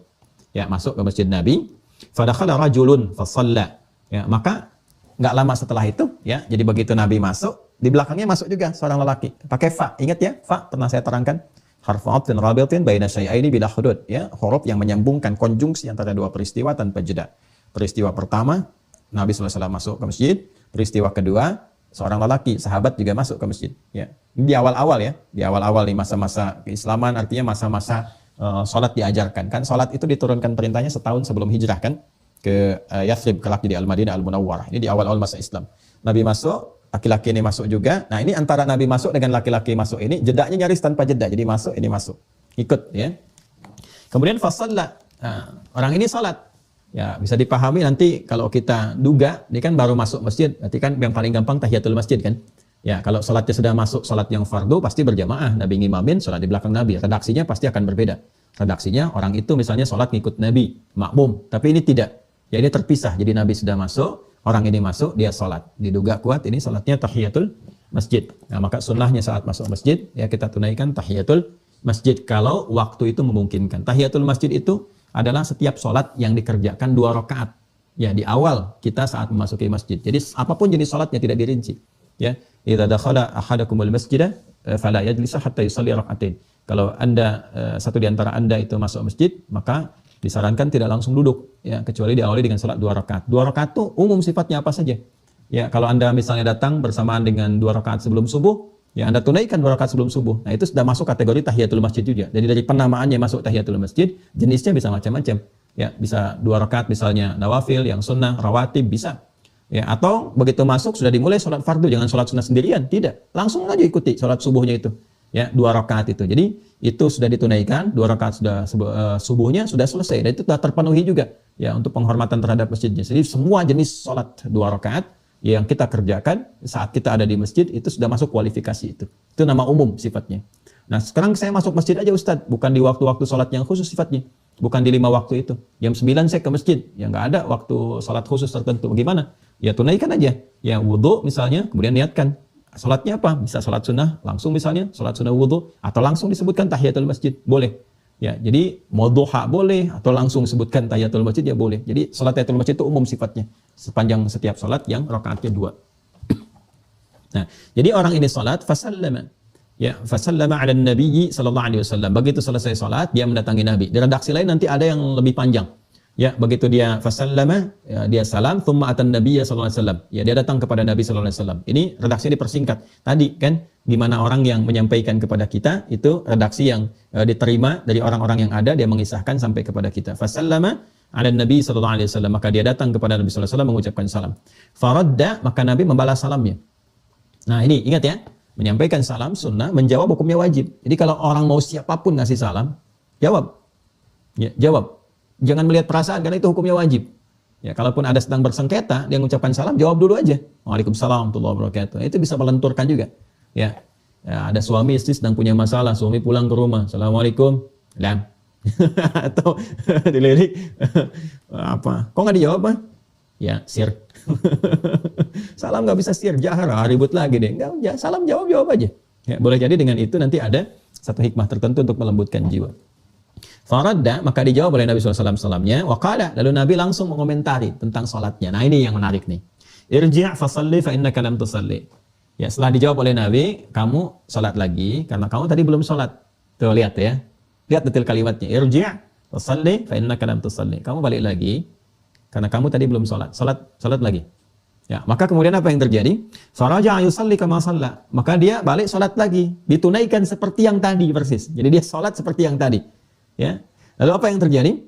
Ya, masuk ke Masjid Nabi. Fa dakhala rajulun fa shalla. Ya, maka enggak lama setelah itu, ya, jadi begitu Nabi masuk, di belakangnya masuk juga seorang lelaki. Pakai fa. Ingat ya, fa pernah saya terangkan. Harfu atfin rabitin baina syai'aini bila hudud, ya, huruf yang menyambungkan konjungsi antara dua peristiwa tanpa jeda. Peristiwa pertama, Nabi SAW masuk ke masjid. Peristiwa kedua, seorang lelaki, sahabat juga masuk ke masjid. Ya. Ini di awal-awal ya, di awal-awal nih masa-masa keislaman, artinya masa-masa sholat diajarkan. Kan sholat itu diturunkan perintahnya setahun sebelum hijrah kan ke Yathrib, kelak jadi Al-Madinah Al-Munawwarah. Ini di awal-awal masa Islam. Nabi masuk, laki-laki ini masuk juga. Nah ini antara Nabi masuk dengan laki-laki masuk ini, jedanya nyaris tanpa jeda. Jadi masuk, ini masuk. Ikut ya. Kemudian fasalla. Nah, orang ini sholat. Ya, bisa dipahami nanti kalau kita duga, ini kan baru masuk masjid, berarti kan yang paling gampang tahiyatul masjid kan. Ya, kalau sholatnya sudah masuk sholat yang fardu, pasti berjamaah. Nabi ngimamin, sholat di belakang Nabi. Redaksinya pasti akan berbeda. Redaksinya orang itu misalnya sholat ngikut Nabi, makmum. Tapi ini tidak. Ya ini terpisah. Jadi Nabi sudah masuk, orang ini masuk, dia sholat. Diduga kuat, ini sholatnya tahiyatul masjid. Nah, maka sunnahnya saat masuk masjid, ya kita tunaikan tahiyatul masjid kalau waktu itu memungkinkan. Tahiyatul masjid itu adalah setiap sholat yang dikerjakan 2 rakaat. Ya, di awal kita saat memasuki masjid. Jadi apapun jenis sholatnya tidak dirinci. Ya, idza dakhala ahadakumul masjida fala yajlis hatta yusalli rak'atain. Kalau Anda satu di antara Anda itu masuk masjid, maka disarankan tidak langsung duduk, ya, kecuali diawali dengan sholat 2 rakaat. 2 rakaat itu umum sifatnya apa saja. Ya, kalau Anda misalnya datang bersamaan dengan 2 rakaat sebelum subuh, ya Anda tunaikan 2 rakaat sebelum subuh. Nah, itu sudah masuk kategori tahiyatul masjid juga. Jadi dari penamaannya masuk tahiyatul masjid, jenisnya bisa macam-macam. Ya, bisa 2 rakaat misalnya nawafil, yang sunnah, rawatib bisa. Ya, atau begitu masuk sudah dimulai sholat fardu, jangan sholat sunnah sendirian, tidak. Langsung aja ikuti sholat subuhnya itu. Ya, 2 rakaat itu. Jadi itu sudah ditunaikan, 2 rakaat sudah subuhnya sudah selesai. Dan itu sudah terpenuhi juga ya untuk penghormatan terhadap masjidnya. Jadi semua jenis sholat 2 rakaat yang kita kerjakan saat kita ada di masjid itu sudah masuk kualifikasi itu. Itu nama umum sifatnya. Nah, sekarang saya masuk masjid aja Ustadz, bukan di waktu-waktu sholat yang khusus sifatnya. Bukan di 5 waktu itu. Jam 9 saya ke masjid, ya nggak ada waktu sholat khusus tertentu. Bagaimana? Ya tunaikan aja. Ya wudhu misalnya, kemudian niatkan. Sholatnya apa? Bisa sholat sunnah, langsung misalnya, sholat sunnah wudhu, atau langsung disebutkan tahiyatul masjid, boleh. Ya, jadi mau duha boleh, atau langsung sebutkan tahiyatul masjid ya boleh. Jadi sholat tahiyatul masjid itu umum sifatnya. Sepanjang setiap sholat yang rakaatnya 2. Nah, jadi orang ini sholat, fasallama. Ya, fasallama ala nabiyyi sallallahu alaihi wasallam. Begitu selesai sholat, dia mendatangi Nabi. Di redaksi lain nanti ada yang lebih panjang. Ya, begitu dia fasallama, ya, dia salam, thumma atan nabiyya sallallahu alaihi wasallam. Ya, dia datang kepada Nabi sallallahu alaihi wasallam. Ini redaksinya dipersingkat. Tadi kan gimana orang yang menyampaikan kepada kita, itu redaksi yang diterima dari orang-orang yang ada, dia mengisahkan sampai kepada kita. Fasallama ala nabi sallallahu alaihi wasallam, maka dia datang kepada Nabi sallallahu alaihi wasallam mengucapkan salam. Faradda, maka Nabi membalas salamnya. Nah, ini ingat ya, menyampaikan salam sunnah, menjawab hukumnya wajib. Jadi kalau orang mau siapapun ngasih salam, jawab. Ya, jawab. Jangan melihat perasaan, karena itu hukumnya wajib. Ya, kalaupun ada sedang bersengketa, dia mengucapkan salam, jawab dulu aja. Waalaikumsalam warahmatullahi wabarakatuh. Itu bisa melenturkan juga. Ya, ada suami istri sedang punya masalah, suami pulang ke rumah, assalamualaikum, lam. Atau dilirik, apa? Kok nggak dijawab, Pak? Ya, sir. Salam nggak bisa sir, jahar, ribut lagi deh. Nggak, salam jawab aja. Ya, boleh jadi dengan itu nanti ada satu hikmah tertentu untuk melembutkan jiwa. Faradda, maka dijawab oleh Nabi SAW salamnya. Waqala, lalu Nabi langsung mengomentari tentang salatnya. Nah, ini yang menarik nih. Irji' fasalli fa innaka lam tusalli. Ya, setelah dijawab oleh Nabi, kamu salat lagi karena kamu tadi belum salat. Tuh, lihat ya. Lihat detail kalimatnya. Irji' fasalli fa innaka lam tusalli. Kamu balik lagi karena kamu tadi belum salat. Salat lagi. Ya, maka kemudian apa yang terjadi? Faraja'a yusalli kama shalla. Maka dia balik salat lagi, ditunaikan seperti yang tadi persis. Jadi dia salat seperti yang tadi. Ya. Lalu apa yang terjadi?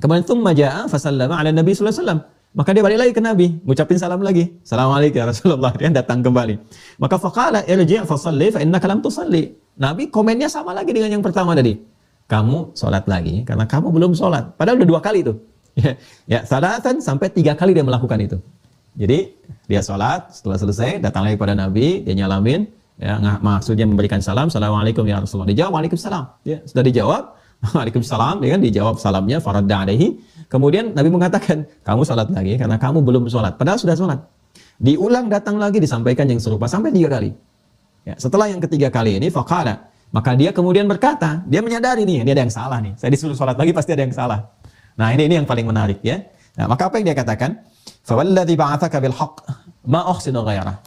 Kemudian tsumma jaa'a fa sallama 'ala Nabi sallallahu alaihi wasallam. Maka dia balik lagi ke Nabi, ngucapin salam lagi. Assalamualaikum ya Rasulullah. Dia datang kembali. Maka faqala irji' fa shalli fa innaka lam tusalli. Nabi komennya sama lagi dengan yang pertama tadi. Kamu salat lagi karena kamu belum salat. Padahal udah 2 kali itu. Ya, salatan sampai 3 kali dia melakukan itu. Jadi dia salat, setelah selesai datang lagi pada Nabi, dia nyalamin, ya, maksudnya memberikan salam, assalamualaikum ya Rasulullah. Dijawab waalaikumsalam. Ya, sudah dijawab, waalaikumsalam, dia kan dijawab salamnya, faradda alaihi. Kemudian Nabi mengatakan, kamu salat lagi karena kamu belum salat. Padahal sudah salat. Diulang datang lagi disampaikan yang serupa sampai 3 kali. Ya, setelah yang ketiga kali ini faqala, maka dia kemudian berkata, dia menyadari nih, ini ada yang salah nih. Saya disuruh salat lagi pasti ada yang salah. Nah, ini yang paling menarik ya. Nah, maka apa yang dia katakan? Fawalladzi ba'atsaka bil haqq ma uhsinu ghairah.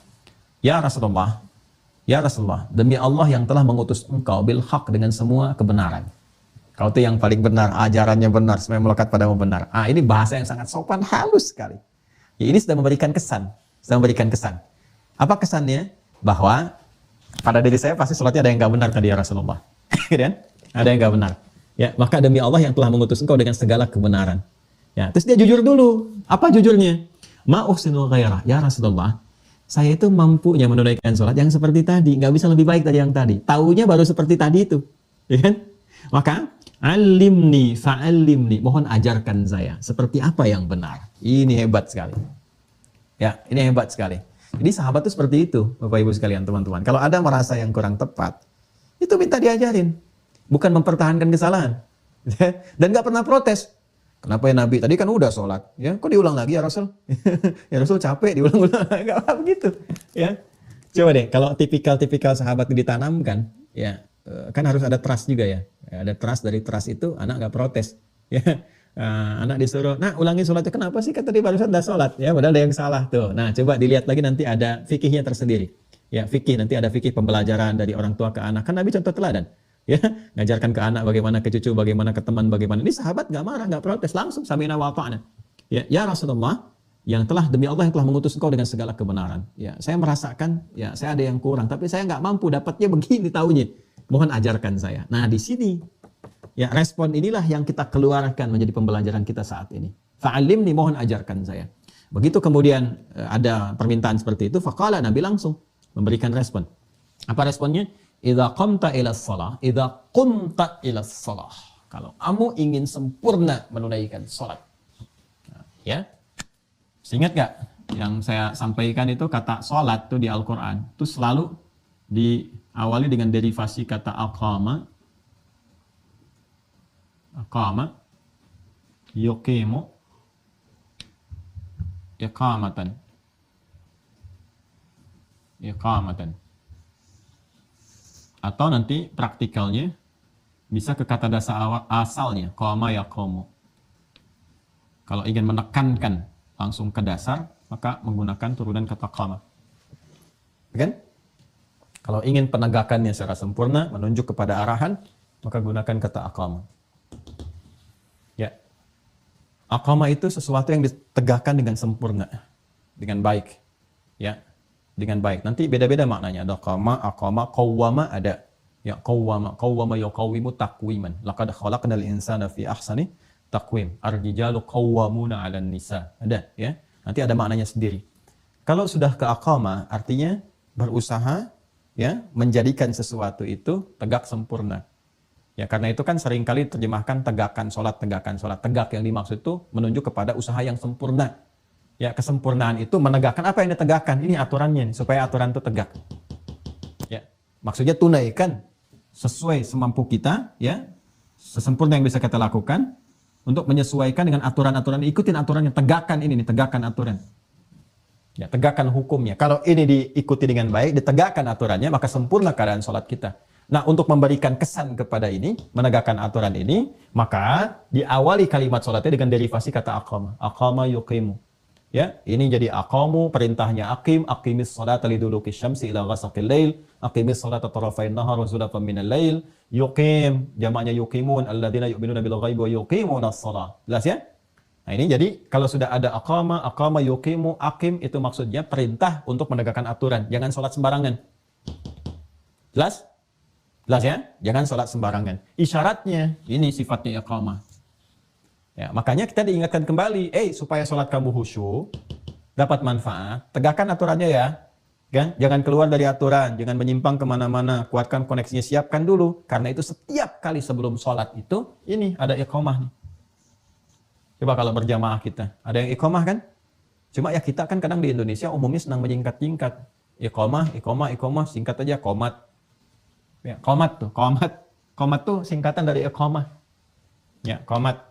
Ya Rasulullah, demi Allah yang telah mengutus engkau bil haqq dengan semua kebenaran. Kau tuh yang paling benar, ajarannya benar, semua yang melekat padamu benar. Ini bahasa yang sangat sopan, halus sekali. Ya, ini sudah memberikan kesan. Apa kesannya? Bahwa pada diri saya pasti sholatnya ada yang nggak benar tadi ya Rasulullah. Kan? Ada yang nggak benar. Ya, maka demi Allah yang telah mengutus engkau dengan segala kebenaran. Ya, terus dia jujur dulu. Apa jujurnya? Ma uhsinul ghairah. Ya Rasulullah, saya itu mampunya menunaikan sholat yang seperti tadi, nggak bisa lebih baik dari yang tadi. Taunya baru seperti tadi itu. Ya kan? Maka alimni fa'alimni, mohon ajarkan saya seperti apa yang benar. Ini hebat sekali. Ya, ini hebat sekali. Jadi sahabat itu seperti itu, Bapak Ibu sekalian, teman-teman. Kalau ada merasa yang kurang tepat, itu minta diajarin, bukan mempertahankan kesalahan. Dan nggak pernah protes. Kenapa ya Nabi? Tadi kan udah sholat, ya? Kok diulang lagi ya Rasul? Ya Rasul capek diulang-ulang, nggak apa begitu. Ya, coba deh, kalau tipikal sahabat ditanamkan, ya kan harus ada trust juga ya. Ada trust, dari trust itu anak nggak protes. Ya, anak disuruh, nah ulangi sholatnya, kenapa sih? Kan tadi barusan udah sholat, ya padahal ada yang salah tuh. Nah coba dilihat lagi, nanti ada fikihnya tersendiri. Ya fikih, nanti ada fikih pembelajaran dari orang tua ke anak. Kan Nabi contoh teladan. Ya, ngajarkan ke anak bagaimana, ke cucu bagaimana, ke teman bagaimana. Ini sahabat nggak marah, nggak protes, langsung sami'na wa ata'na. Ya Rasulullah, yang telah, demi Allah yang telah mengutus engkau dengan segala kebenaran. Ya, saya merasakan, ya saya ada yang kurang, tapi saya nggak mampu, dapatnya begini taunya. Mohon ajarkan saya. Nah di sini, ya respon inilah yang kita keluarkan menjadi pembelajaran kita saat ini. Fa'alimni, mohon ajarkan saya. Begitu kemudian ada permintaan seperti itu, faqala, Nabi langsung memberikan respon. Apa responnya? Idza qumta ila shalah, idza qumta ila shalah. Kalau kamu ingin sempurna menunaikan salat. Nah, ya. Ingat nggak yang saya sampaikan itu, kata salat itu di Al-Qur'an itu selalu diawali dengan derivasi kata aqama, yuqimu, iqamatan. Atau nanti praktikalnya bisa ke kata dasar asalnya, qama yaqumu. Kalau ingin menekankan langsung ke dasar, maka menggunakan turunan kata qama. Kan? Kalau ingin penegakannya secara sempurna, menunjuk kepada arahan, maka gunakan kata aqama. Ya. Aqama itu sesuatu yang ditegakkan dengan sempurna, dengan baik. Ya. Dengan baik. Nanti beda-beda maknanya. Ada qama, aqama, qawwama ada. Ya, qawwama yuqawwimu taqwiman. Laqad khalaqnal insana fi ahsani taqwim. Ar-rijalu qawwamuna 'alan nisa. Ada, ya. Nanti ada maknanya sendiri. Kalau sudah ke aqama, artinya berusaha, ya, menjadikan sesuatu itu tegak sempurna. Ya, karena itu kan seringkali terjemahkan tegakkan sholat. Tegak yang dimaksud itu menunjuk kepada usaha yang sempurna. Ya, kesempurnaan itu menegakkan apa yang ditegakkan. Ini aturannya nih, supaya aturan itu tegak. Ya, maksudnya tunaikan sesuai semampu kita, ya, sesempurna yang bisa kita lakukan untuk menyesuaikan dengan aturan-aturan. Ikutin aturannya, tegakkan ini nih, tegakkan aturan. Ya, tegakkan hukumnya. Kalau ini diikuti dengan baik, ditegakkan aturannya, maka sempurna keadaan sholat kita. Nah, untuk memberikan kesan kepada ini, menegakkan aturan ini, maka diawali kalimat sholatnya dengan derivasi kata aqama. Aqama yuqimu. Ya, ini jadi aqamu, perintahnya aqimis sholata liduluki syamsi ila ghasaqil lail, aqimis sholata tarafain nahar wa zulafan minal lail, yuqim, jamaknya yuqimun, alladzina yu'minuna bil ghaibi wa yuqimunas shalah. Jelas ya? Nah, ini jadi kalau sudah ada aqama yuqimu, aqim, itu maksudnya perintah untuk menegakkan aturan. Jangan sholat sembarangan. Jelas? Jelas ya? Jangan sholat sembarangan. Isyaratnya, ini sifatnya iqamah. Ya, makanya kita diingatkan kembali, supaya sholat kamu khusyuk, dapat manfaat, tegakkan aturannya ya. Kan? Jangan keluar dari aturan, jangan menyimpang kemana-mana, kuatkan koneksinya, siapkan dulu. Karena itu setiap kali sebelum sholat itu, ini ada iqamah nih. Coba kalau berjamaah kita, ada yang iqamah kan? Cuma ya kita kan kadang di Indonesia umumnya senang menyingkat-singkat. Iqamah, singkat aja, qomat. Ya, qomat tuh singkatan dari iqamah. Ya, qomat.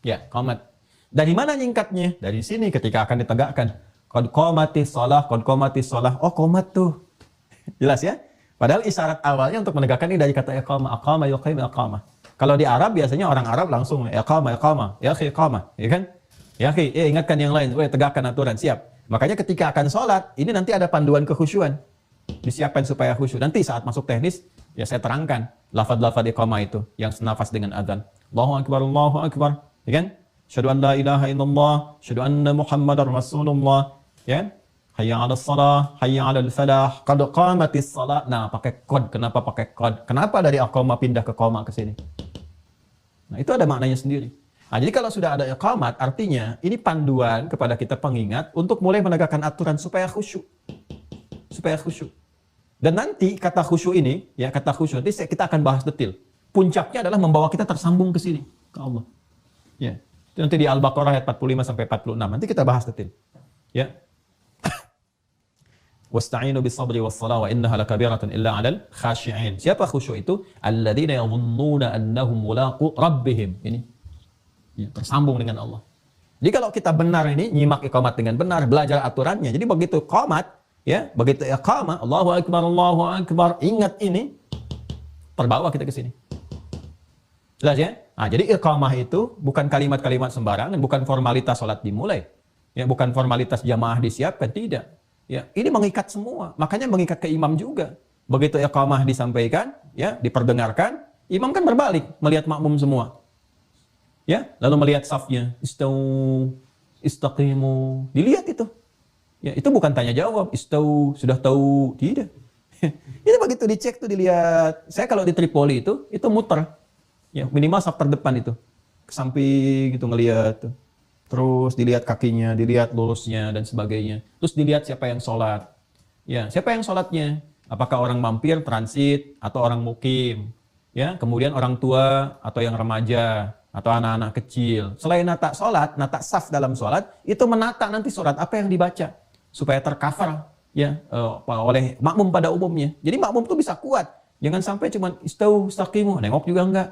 Ya, qomat. Dari mana nyingkatnya? Dari sini ketika akan ditegakkan. Qad qomatis shalah. Oh, qomat tuh. Jelas ya? Padahal isyarat awalnya untuk menegakkan ini dari kata iqamah. Aqama yuqim iqamah. Kalau di Arab biasanya orang Arab langsung iqamah. Ya akhi, iqamah, ya kan? Ya akhi, ingatkan yang lain, tegakkan aturan, siap. Makanya ketika akan sholat, ini nanti ada panduan kekhusyuan. Disiapkan supaya khusyuk. Nanti saat masuk teknis, Ya saya terangkan lafaz-lafaz iqamah itu yang senafas dengan adzan. Allahu akbar, Allahu akbar. Ya kan? Asyhadu an la ilaha illallah, asyhadu anna Muhammadar Rasulullah. Ya kan? Hayya 'alas shalah, hayya 'alal falah, qad qamatis shalah. Nah, pakai qad. Kenapa pakai qad? Kenapa dari aqama pindah ke qama ke sini? Nah, itu ada maknanya sendiri. Nah, jadi kalau sudah ada iqamat, artinya ini panduan kepada kita pengingat untuk mulai menegakkan aturan supaya khusyuk. Supaya khusyuk. Dan nanti kata khusyuk ini, ya kata khusyuk nanti kita akan bahas detail. Puncaknya adalah membawa kita tersambung ke sini, ke Allah. Ya. Itu nanti di Al-Baqarah ayat 45 sampai 46. Nanti kita bahas detail. Ya. Wasta'inu bis-sabri was-salah wa innaha lakabiratun illa 'alal khashi'in. Siapa khusyuk itu? Alladzina yadhunnuna annahum mulaqu rabbihim. Ini ya, tersambung dengan Allah. Jadi kalau kita benar ini nyimak iqamat dengan benar, belajar aturannya. Jadi begitu iqamat, ya, begitu iqamah, Allahu akbar, ingat ini, terbawa kita ke sini. Jelas ya? Nah, jadi iqamah itu bukan kalimat-kalimat sembarangan, bukan formalitas salat dimulai. Ya, bukan formalitas jamaah disiapkan, tidak. Ya, ini mengikat semua. Makanya mengikat ke imam juga. Begitu iqamah disampaikan, ya, diperdengarkan, imam kan berbalik melihat makmum semua. Ya, lalu melihat safnya, istau, istaqimu, dilihat itu. Ya, itu bukan tanya jawab, istau, sudah tahu, tidak. Itu begitu dicek tuh dilihat. Saya kalau di Tripoli itu muter. Ya, minimal saf terdepan itu. Ke samping gitu ngelihat tuh. Terus dilihat kakinya, dilihat lurusnya dan sebagainya. Terus dilihat siapa yang sholat. Ya, siapa yang sholatnya? Apakah orang mampir, transit, atau orang mukim? Ya, kemudian orang tua atau yang remaja atau anak-anak kecil. Selain nata sholat, nata saf dalam sholat, itu menata nanti surat apa yang dibaca supaya tercover ya oleh makmum pada umumnya. Jadi makmum tuh bisa kuat. Jangan sampai cuma istau, istaqimu, nengok juga enggak.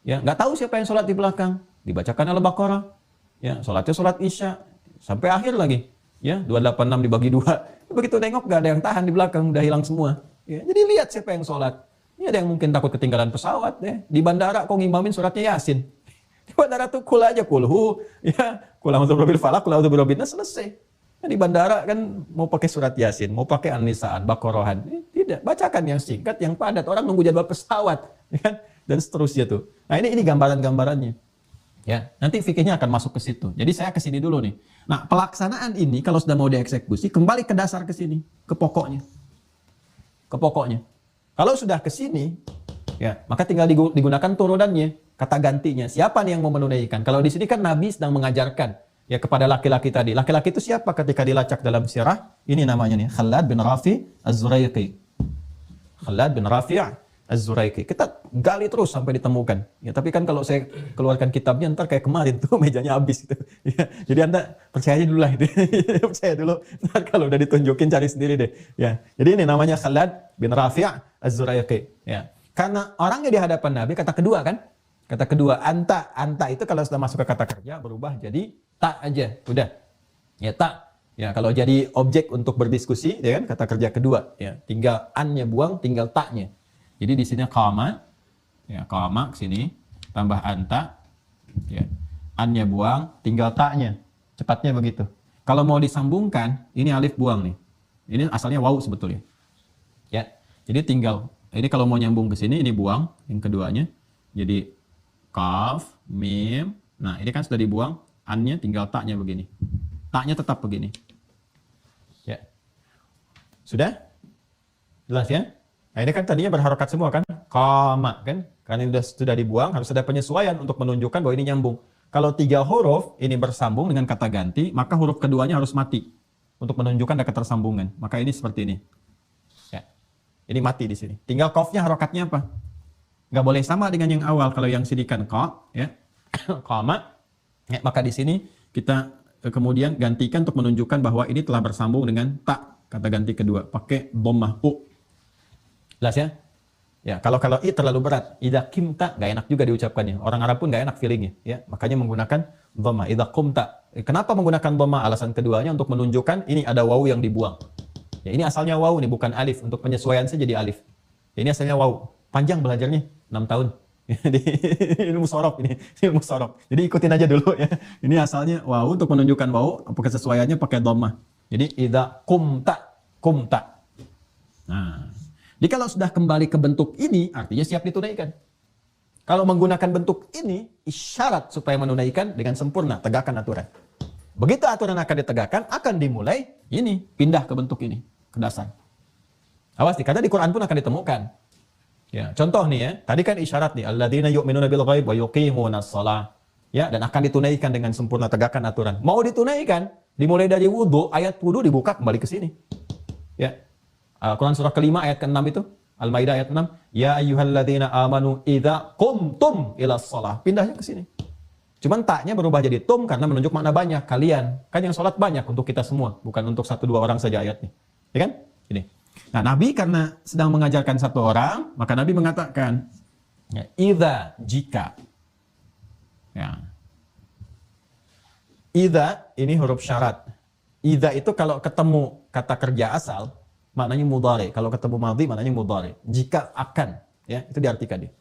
Ya, enggak tahu siapa yang sholat di belakang. Dibacakan Al-Baqarah. Ya, sholatnya sholat Isya sampai akhir lagi. Ya, 286 dibagi 2. Begitu nengok gak ada yang tahan di belakang, udah hilang semua. Ya, jadi lihat siapa yang sholat. Ini ada yang mungkin takut ketinggalan pesawat deh. Di bandara kok ngimamin suratnya Yasin. Di bandara tuh kul aja kulhu, ya, kul a'udzu birabbil falaq, kul a'udzu birabbin nas, selesai. Nah, di bandara kan mau pakai surat Yasin, mau pakai An-Nisa'an, Baqarahan. Tidak, bacakan yang singkat, yang padat. Orang nunggu jadwal pesawat, ya kan? Dan seterusnya tuh. Nah, ini gambaran-gambarannya. Ya, nanti fikihnya akan masuk ke situ. Jadi saya ke sini dulu nih. Nah, pelaksanaan ini kalau sudah mau dieksekusi, kembali ke dasar ke sini, ke pokoknya. Ke pokoknya. Kalau sudah ke sini, ya, maka tinggal digunakan turunannya, kata gantinya. Siapa nih yang mau menunaikan? Kalau di sini kan Nabi sedang mengajarkan ya kepada laki-laki tadi. Laki-laki itu siapa ketika dilacak dalam sirah? Ini namanya nih, Khalad bin Rafi Az-Zuraiqi. Khalad bin Rafi' Az-Zuraiqi. Kita gali terus sampai ditemukan. Ya, tapi kan kalau saya keluarkan kitabnya ntar kayak kemarin tuh mejanya habis gitu. Ya, jadi Anda percaya aja dulu lah itu. Percaya dulu. Ntar kalau udah ditunjukin cari sendiri deh. Ya. Jadi ini namanya Khalad bin Rafi' Az-Zuraiqi. Ya. Karena orangnya di hadapan Nabi, kata kedua kan? Kata kedua, anta. Anta itu kalau sudah masuk ke kata kerja berubah jadi tak aja. Udah. Ya, tak. Ya, kalau jadi objek untuk berdiskusi, ya kan? Kata kerja kedua. Ya, tinggal an-nya buang, tinggal taknya. Jadi di sini qama, ya qama ke sini tambah anta, ya an-nya buang, tinggal taknya, cepatnya begitu. Kalau mau disambungkan, ini alif buang nih. Ini asalnya waw sebetulnya. Ya, jadi tinggal ini kalau mau nyambung ke sini ini buang yang keduanya, jadi kaf, mim. Nah ini kan sudah dibuang, an-nya tinggal taknya begini, taknya tetap begini. Ya, sudah jelas ya? Nah ini kan tadinya berharokat semua kan, qama kan, karena ini sudah dibuang, harus ada penyesuaian untuk menunjukkan bahwa ini nyambung. Kalau 3 huruf ini bersambung dengan kata ganti, maka huruf keduanya harus mati untuk menunjukkan ada ketersambungan. Maka ini seperti ini. Ya, ini mati di sini. Tinggal qafnya harokatnya apa? Nggak boleh sama dengan yang awal. Kalau yang sidikan qa, ya, qama, ya, maka di sini kita kemudian gantikan untuk menunjukkan bahwa ini telah bersambung dengan ta, kata ganti kedua, pakai dhammah u. Jelas ya? Ya, kalau i terlalu berat, idza qimta enggak enak juga diucapkannya. Orang Arab pun enggak enak feelingnya, ya. Makanya menggunakan dhamma. Idza qumta. Kenapa menggunakan dhamma? Alasan keduanya untuk menunjukkan ini ada wawu yang dibuang. Ya, ini asalnya wawu nih, bukan alif. Untuk penyesuaian saja jadi alif. Ya, ini asalnya wawu. Panjang belajarnya, 6 tahun. Ilmu sorof ini, ilmu sorof. Jadi ikutin aja dulu ya. Ini asalnya wawu, untuk menunjukkan wawu, kesesuaiannya pakai dhamma. Jadi idza qumta, qumta. Nah, Jadi kalau sudah kembali ke bentuk ini, artinya siap ditunaikan. Kalau menggunakan bentuk ini, isyarat supaya menunaikan dengan sempurna, tegakkan aturan. Begitu aturan akan ditegakkan, akan dimulai ini, pindah ke bentuk ini, ke dasar. Awas nih, karena di Quran pun akan ditemukan. Ya, contoh nih ya, tadi kan isyarat nih, alladzina yu'minuna bil ghaib wa yuqimunas shalah. Ya, dan akan ditunaikan dengan sempurna, tegakkan aturan. Mau ditunaikan, dimulai dari wudu, ayat wudu dibuka kembali ke sini. Ya. Quran surah kelima ayat ke-6 itu, Al-Maidah ayat 6, ya ayyuhalladzina amanu idza qumtum ilas shalah. Pindahnya ke sini. Cuman taknya berubah jadi tum karena menunjuk makna banyak. Kalian, kan yang sholat banyak untuk kita semua, bukan untuk 1-2 orang saja ayatnya. Ya kan? Ini. Nah, Nabi karena sedang mengajarkan 1 orang, maka Nabi mengatakan, ya, idza, jika. Ya. Idza ini huruf syarat. Idza itu kalau ketemu kata kerja asal, maknanya mudhari. Kalau ketemu madhi, maknanya mudhari. Jika akan, ya, itu diartikan dia.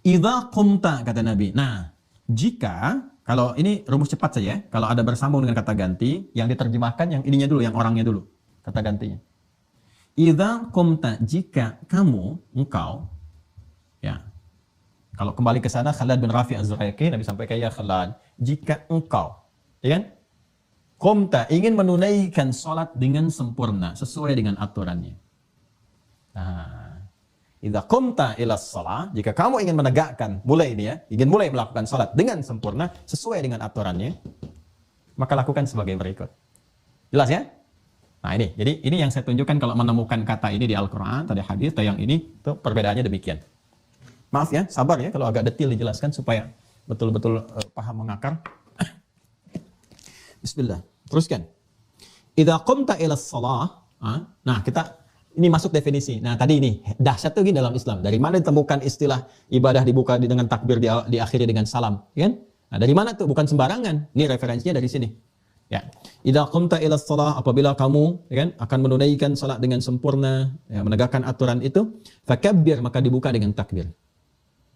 Idza qumta, kata Nabi. Nah, jika, kalau ini rumus cepat saja, kalau ada bersambung dengan kata ganti, yang diterjemahkan yang ininya dulu, yang orangnya dulu, kata gantinya. Idza qumta, jika kamu, engkau, ya. Kalau kembali ke sana, Khalad bin Rafi Az-Zuraiki, Nabi sampaikan, ya Khalad, jika engkau, ya kan? Qumta, ingin menunaikan sholat dengan sempurna, sesuai dengan aturannya. Nah, idza qumta ilas shalah, jika kamu ingin menegakkan, mulai ini ya, ingin mulai melakukan sholat dengan sempurna, sesuai dengan aturannya, maka lakukan sebagai berikut. Jelas ya? Nah ini, jadi ini yang saya tunjukkan kalau menemukan kata ini di Al-Quran, tadi hadis, yang ini, tuh perbedaannya demikian. Maaf ya, sabar ya, kalau agak detail dijelaskan supaya betul-betul paham mengakar. Bismillah, teruskan. Idza qumta ilas shalah, nah kita ini masuk definisi. Nah tadi ini dahsyat tuh gini dalam Islam. Dari mana ditemukan istilah ibadah dibuka dengan takbir, diakhiri dengan salam, kan? Nah dari mana tuh? Bukan sembarangan. Ini referensinya dari sini. Ya, idza qumta ilas shalah, apabila kamu, ya kan, akan menunaikan salat dengan sempurna, ya, menegakkan aturan itu, fakabbir, maka dibuka dengan takbir.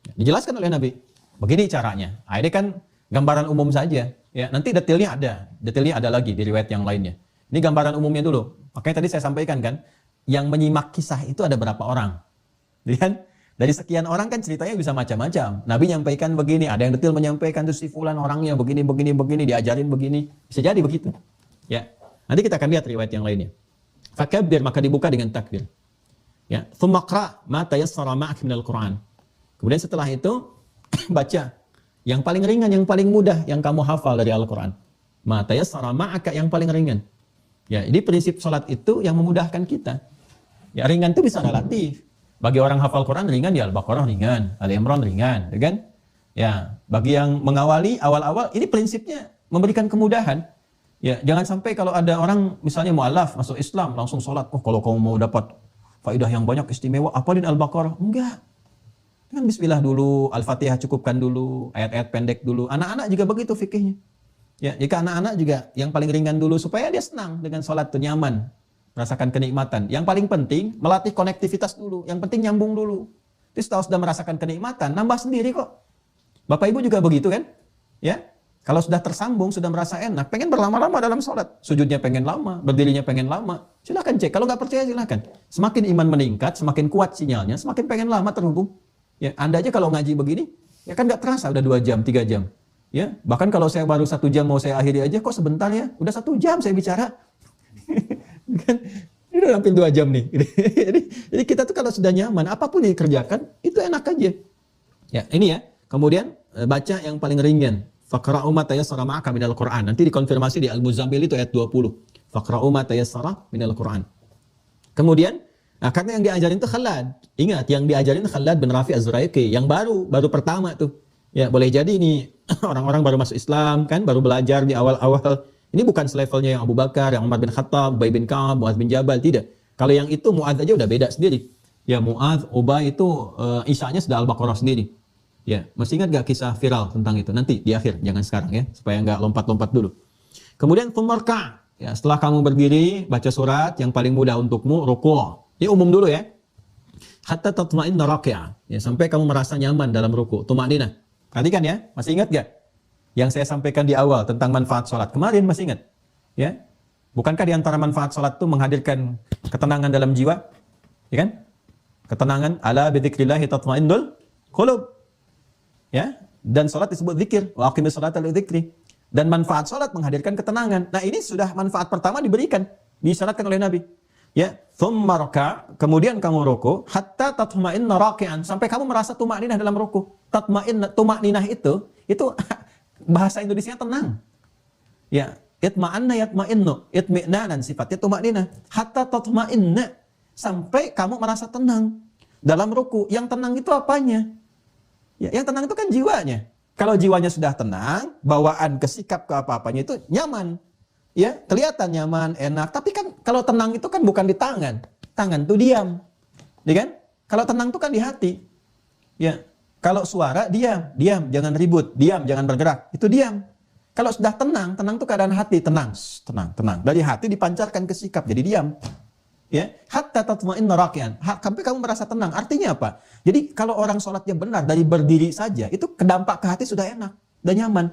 Ya, dijelaskan oleh Nabi. Begini caranya. Nah, ini kan gambaran umum saja. Ya, nanti detailnya ada lagi di riwayat yang lainnya. Ini gambaran umumnya dulu. Makanya tadi saya sampaikan kan, yang menyimak kisah itu ada berapa orang. Lihat, dari sekian orang kan ceritanya bisa macam-macam. Nabi nyampaikan begini, ada yang detail menyampaikan tuh si fulan orangnya begini, diajarin begini. Bisa jadi begitu. Ya. Nanti kita akan lihat riwayat yang lainnya. Fakabbir, maka dibuka dengan takbir. Ya, tsumma qra' ma tayassara ma'ak minal Qur'an. Kemudian setelah itu baca yang paling ringan, yang paling mudah yang kamu hafal dari Al-Qur'an. Ma tayassara ma'aka, yang paling ringan. Ya, ini prinsip salat itu yang memudahkan kita. Ya, ringan itu bisa relatif. Bagi orang hafal Quran ringan, ya Al-Baqarah ringan, Al-Imran ringan, ya kan? Ya, bagi yang mengawali awal-awal, ini prinsipnya memberikan kemudahan. Ya, jangan sampai kalau ada orang misalnya mu'alaf masuk Islam langsung sholat. Oh, kalau kamu mau dapat faidah yang banyak istimewa, apalin Al-Baqarah? Enggak. Kan bismillah dulu, Al-Fatihah cukupkan dulu, ayat-ayat pendek dulu. Anak-anak juga begitu fikihnya. Ya, jika anak-anak juga yang paling ringan dulu supaya dia senang dengan sholat itu, nyaman, merasakan kenikmatan. Yang paling penting melatih konektivitas dulu. Yang penting nyambung dulu. Terus setelah sudah merasakan kenikmatan, nambah sendiri kok. Bapak Ibu juga begitu kan? Ya, kalau sudah tersambung, sudah merasa enak, pengen berlama-lama dalam sholat. Sujudnya pengen lama, berdirinya pengen lama. Silakan cek. Kalau nggak percaya silakan. Semakin iman meningkat, semakin kuat sinyalnya, semakin pengen lama terhubung. Ya, Anda aja kalau ngaji begini, ya kan nggak terasa udah 2 jam, 3 jam. Ya, bahkan kalau saya baru 1 jam mau saya akhiri aja, kok sebentar ya? Udah 1 jam saya bicara. Kan ini udah hampir 2 jam nih. jadi kita tuh kalau sudah nyaman, apapun yang dikerjakan itu enak aja. Ya, ini ya. Kemudian baca yang paling ringan. Faqra'u ma tayassara ma'aka minal Qur'an. Nanti dikonfirmasi di Al-Muzammil itu ayat 20. Faqra'u ma tayassara minal Qur'an. Kemudian, nah karena yang diajarin itu Khalad. Ingat, yang diajarin Khalad bin Rafi Az-Zuraiki, yang baru pertama tuh. Ya, boleh jadi ini orang-orang baru masuk Islam kan, baru belajar di awal-awal. Ini bukan selevelnya yang Abu Bakar, yang Umar bin Khattab, Ubay bin Ka'ab, Mu'adz bin Jabal, tidak. Kalau yang itu Mu'adz aja udah beda sendiri. Ya, Mu'adz, Ubay itu isanya sudah Al-Baqarah sendiri. Ya, masih ingat gak kisah viral tentang itu? Nanti di akhir, jangan sekarang ya, supaya nggak lompat-lompat dulu. Kemudian tumarka, ya setelah kamu berdiri baca surat yang paling mudah untukmu, ruku'. Ini umum dulu ya. Hatta tatma'inna raki'ah, ya sampai kamu merasa nyaman dalam ruku'. Tuma'ninah. Tadi kan ya, masih ingat gak? Yang saya sampaikan di awal tentang manfaat sholat. Kemarin masih ingat? Ya, bukankah di antara manfaat sholat itu menghadirkan ketenangan dalam jiwa? Ya kan? Ketenangan, ala bidzikrillah tatmainnul qulub. Ya, dan salat disebut zikir, wa aqimis sholata lidzikri. Dan manfaat salat menghadirkan ketenangan. Nah, ini sudah manfaat pertama diberikan, disyaratkan oleh Nabi. Ya, thumma raka, kemudian kamu ruku hatta tatma'inna raki'an, sampai kamu merasa tumakninah dalam ruku. Tumakninah itu bahasa Indonesianya tenang. Ya, itma'anna yatma'innu, itmi'nanan sifatnya tumakninah. Hatta tatma'inna, sampai kamu merasa tenang dalam ruku. Yang tenang itu apanya? Ya, yang tenang itu kan jiwanya. Kalau jiwanya sudah tenang, bawaan ke sikap ke apa-apanya itu nyaman. Ya, kelihatan nyaman, enak. Tapi kan kalau tenang itu kan bukan di tangan. Tangan itu diam. Ya kan? Kalau tenang itu kan di hati. Ya. Kalau suara diam, jangan ribut, diam, jangan bergerak. Itu diam. Kalau sudah tenang itu keadaan hati, tenang. Dari hati dipancarkan ke sikap, jadi diam. Ya, hatta tatma'inna raki'an, sampai kamu merasa tenang. Artinya apa? Jadi kalau orang sholatnya benar dari berdiri saja, itu kedampak ke hati sudah enak dan nyaman.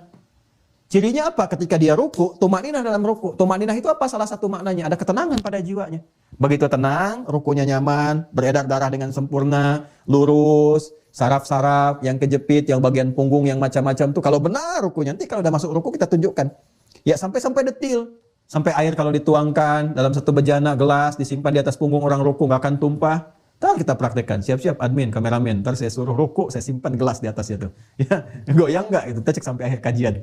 Cirinya apa? Ketika dia ruku, tumakninah dalam ruku. Tumakninah itu apa? Salah satu maknanya ada ketenangan pada jiwanya. Begitu tenang, rukunya nyaman, beredar darah dengan sempurna, lurus, saraf-saraf yang kejepit, yang bagian punggung yang macam-macam tuh kalau benar rukunya. Nanti kalau udah masuk ruku kita tunjukkan. Ya, sampai detil. Sampai air kalau dituangkan dalam satu bejana gelas disimpan di atas punggung orang ruku nggak akan tumpah. Ntar kita praktekkan. Siap-siap admin, kameramen. Ntar saya suruh ruku, saya simpan gelas di atasnya tuh. Ya, goyang nggak? Itu kita cek sampai akhir kajian.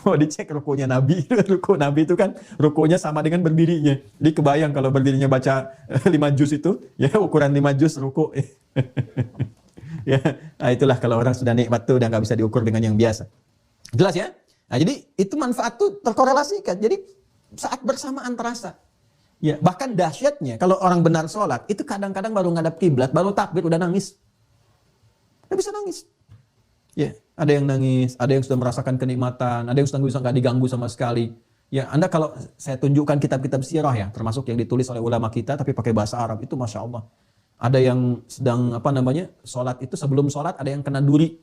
Mau dicek rukunya Nabi. Ruku Nabi itu kan rukunya sama dengan berdirinya. Jadi kebayang kalau berdirinya baca 5 juz itu, ya ukuran 5 juz ruku. Ya, nah itulah kalau orang sudah nikmat tuh udah nggak bisa diukur dengan yang biasa. Jelas ya? Nah, jadi itu manfaat tuh terkorelasikan. Jadi saat bersamaan terasa. Ya, bahkan dahsyatnya kalau orang benar sholat itu kadang-kadang baru ngadap kiblat, baru takbir udah nangis. Dia bisa nangis. Ya, ada yang nangis, ada yang sudah merasakan kenikmatan, ada yang sudah bisa nggak diganggu sama sekali. Ya, Anda kalau saya tunjukkan kitab-kitab sirah ya, termasuk yang ditulis oleh ulama kita tapi pakai bahasa Arab, itu Masya Allah. Ada yang sedang sholat itu sebelum sholat ada yang kena duri.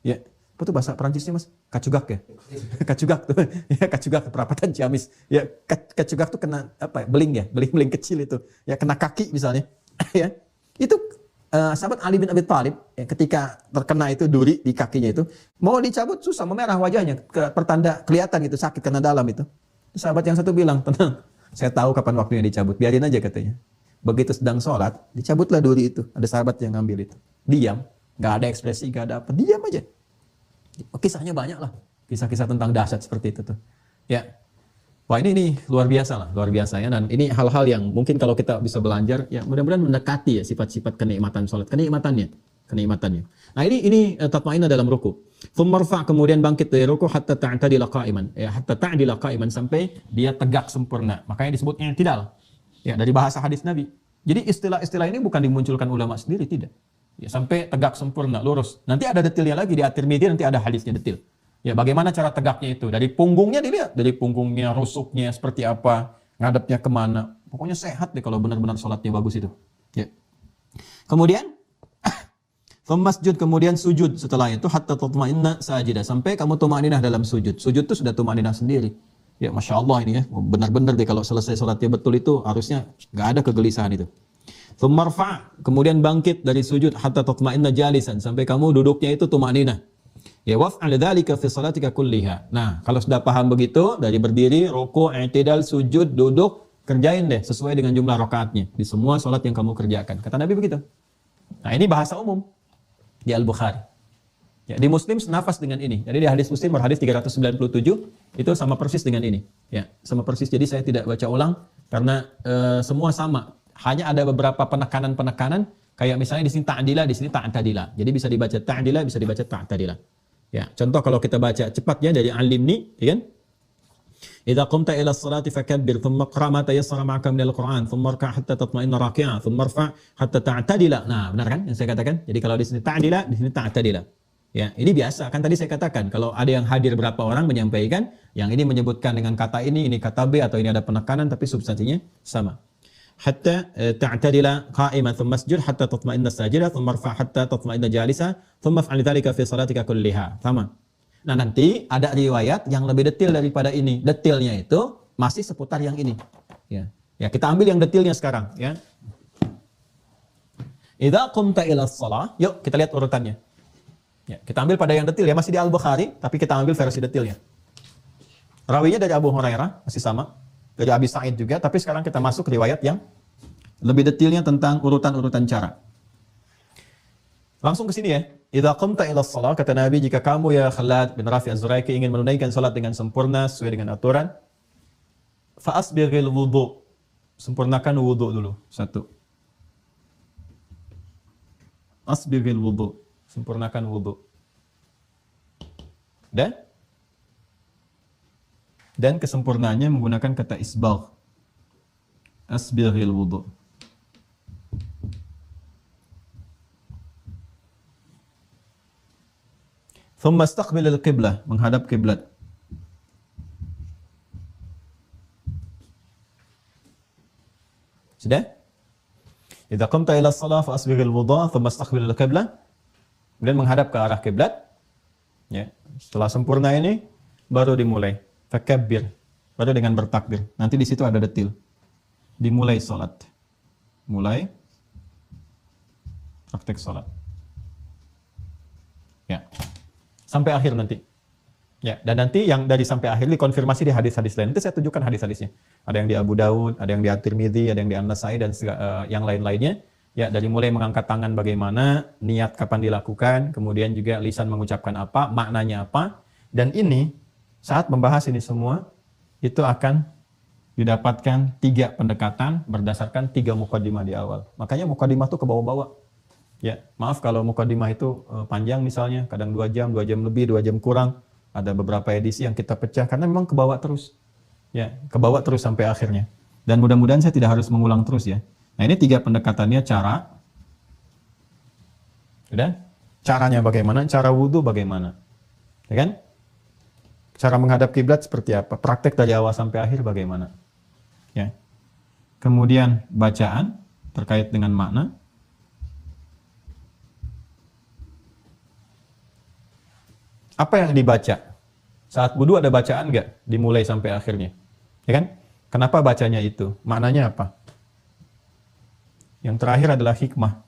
Ya. Apa tuh bahasa Perancisnya Mas? Kacugak ya? Kacugak tuh. Ya, kacugak perapatan Ciamis. Ya, kacugak tuh kena apa ya? Beling ya, beling kecil itu. Ya, kena kaki misalnya. Ya. Itu sahabat Ali bin Abi Thalib ya, ketika terkena itu duri di kakinya itu, mau dicabut susah, memerah wajahnya, pertanda kelihatan itu sakit kena dalam itu. Sahabat yang satu bilang, "Tenang, saya tahu kapan waktunya dicabut, biarin aja," katanya. Begitu sedang sholat, dicabutlah duri itu. Ada sahabat yang ngambil itu. Diam, nggak ada ekspresi, nggak ada apa, diam aja. Kisahnya banyak lah, kisah-kisah tentang dahsyat seperti itu tuh. Ya, wah ini luar biasa ya. Dan ini hal-hal yang mungkin kalau kita bisa belajar, ya mudah-mudahan mendekati ya sifat-sifat kenikmatan sholat, kenikmatannya. Nah ini tatma'inna dalam ruku. Thummarfa, kemudian bangkit dari ruku hatta ta'tadila qa'iman, ya hatta ta'dila qa'iman, sampai dia tegak sempurna. Makanya disebut i'tidal. Ya, dari bahasa hadis Nabi. Jadi istilah-istilah ini bukan dimunculkan ulama sendiri, tidak. Ya, sampai tegak sempurna, lurus. Nanti ada detailnya lagi di At-Tirmidzi, nanti ada hadisnya detail. Ya, bagaimana cara tegaknya itu? Dari punggungnya dilihat, dari punggungnya, rusuknya seperti apa, ngadepnya kemana. Pokoknya sehat deh kalau benar-benar sholatnya bagus itu. Ya. Kemudian, masjud, kemudian sujud setelah itu hatta tatma'inna sajidah, sampai kamu tumakninah dalam sujud. Sujud itu sudah tumakninah sendiri. Ya, Masya Allah ini ya, benar-benar deh kalau selesai sholatnya betul itu harusnya nggak ada kegelisahan itu. Tsummarfa, kemudian bangkit dari sujud hatta tatma'inna jalisan, sampai kamu duduknya itu tumakninah. Ya, waf'al dzalika fi shalatika kulliha. Nah, kalau sudah paham begitu, dari berdiri, ruku', i'tidal, sujud, duduk, kerjain deh sesuai dengan jumlah rakaatnya di semua salat yang kamu kerjakan. Kata Nabi begitu. Nah, ini bahasa umum di Al-Bukhari. Ya, di Muslim nafas dengan ini. Jadi di hadis Muslim berhadis 397 itu sama persis dengan ini. Ya, sama persis. Jadi saya tidak baca ulang karena semua sama. Hanya ada beberapa penekanan-penekanan, kayak misalnya di sini ta'dila, di sini ta'tadila. Jadi bisa dibaca ta'dila, bisa dibaca ta'tadila. Ya, contoh kalau kita baca cepatnya dari Al-Limni, ya kan? Idza qumta ila as-salati fakabbir, thumma qra' ma tayassara ma'aka min al-Qur'an, thumma rka' hatta tatma'inna raki'an, thumma irfa' hatta ta'tadila. Nah, benar kan yang saya katakan? Jadi kalau di sini ta'dila, di sini ta'tadila. Ya, ini biasa. Kan tadi saya katakan, kalau ada yang hadir berapa orang menyampaikan, yang ini menyebutkan dengan kata ini kata B, atau ini ada penekanan, tapi substansinya sama. حتى تعتدل قائما ثم اسجد حتى تطمئن ساجدا ثم ارفع حتى تطمئن جالسا ثم افعل ذلك في صلاتك كلها. Sama. Nah, nanti ada riwayat yang lebih detail daripada ini. Detailnya itu masih seputar yang ini. Ya. Ya, kita ambil yang detailnya sekarang, ya. Idza qumta ila shalah, yuk kita lihat urutannya. Ya, kita ambil pada yang detail ya, masih di Al-Bukhari, tapi kita ambil versi detailnya. Rawinya dari Abu Hurairah, masih sama. Dari Abi Sa'id juga, tapi sekarang kita masuk ke riwayat yang lebih detailnya tentang urutan-urutan cara. Langsung ke sini ya. Idza qumta ila shalah, kata Nabi, jika kamu ya Khalad bin Rafi' Az-Zuraiki ingin menunaikan salat dengan sempurna sesuai dengan aturan, fa asbighil wudu. Sempurnakan wudu dulu. Satu. Asbighil wudu. Sempurnakan wudu. Dan kesempurnaannya menggunakan kata isbagh. Asbighil wudu. Thumma istaqbilil qiblah, menghadap kiblat. Sudah? Idza qumta ila shalah fa asbighil wudu, thumma istaqbilil qiblah. Kemudian menghadap ke arah kiblat. Ya, setelah sempurna ini baru dimulai. Fakabbir, baru dengan bertakbir. Nanti di situ ada detil. Dimulai salat. Mulai praktek salat. Ya. Sampai akhir nanti. Ya, dan nanti yang dari sampai akhir dikonfirmasi di hadis-hadis lain. Nanti saya tunjukkan hadis-hadisnya. Ada yang di Abu Daud, ada yang di At-Tirmidzi, ada yang di An-Nasai dan yang lain-lainnya. Ya, dari mulai mengangkat tangan bagaimana, niat kapan dilakukan, kemudian juga lisan mengucapkan apa, maknanya apa. Dan ini saat membahas ini semua itu akan didapatkan 3 pendekatan berdasarkan 3 mukaddimah di awal. Makanya mukaddimah itu ke bawah-bawah. Ya, maaf kalau mukadimah itu panjang misalnya, kadang 2 jam lebih, 2 jam kurang. Ada beberapa edisi yang kita pecah karena memang ke bawah terus. Ya, ke bawah terus sampai akhirnya. Dan mudah-mudahan saya tidak harus mengulang terus ya. Nah, ini 3 pendekatannya cara. Sudah? Caranya bagaimana? Cara wudhu bagaimana? Ya kan? Cara menghadap kiblat seperti apa? Praktek dari awal sampai akhir bagaimana? Ya. Kemudian bacaan terkait dengan makna. Apa yang dibaca? Saat wudu ada bacaan nggak? Dimulai sampai akhirnya. Ya kan? Kenapa bacanya itu? Maknanya apa? Yang terakhir adalah hikmah.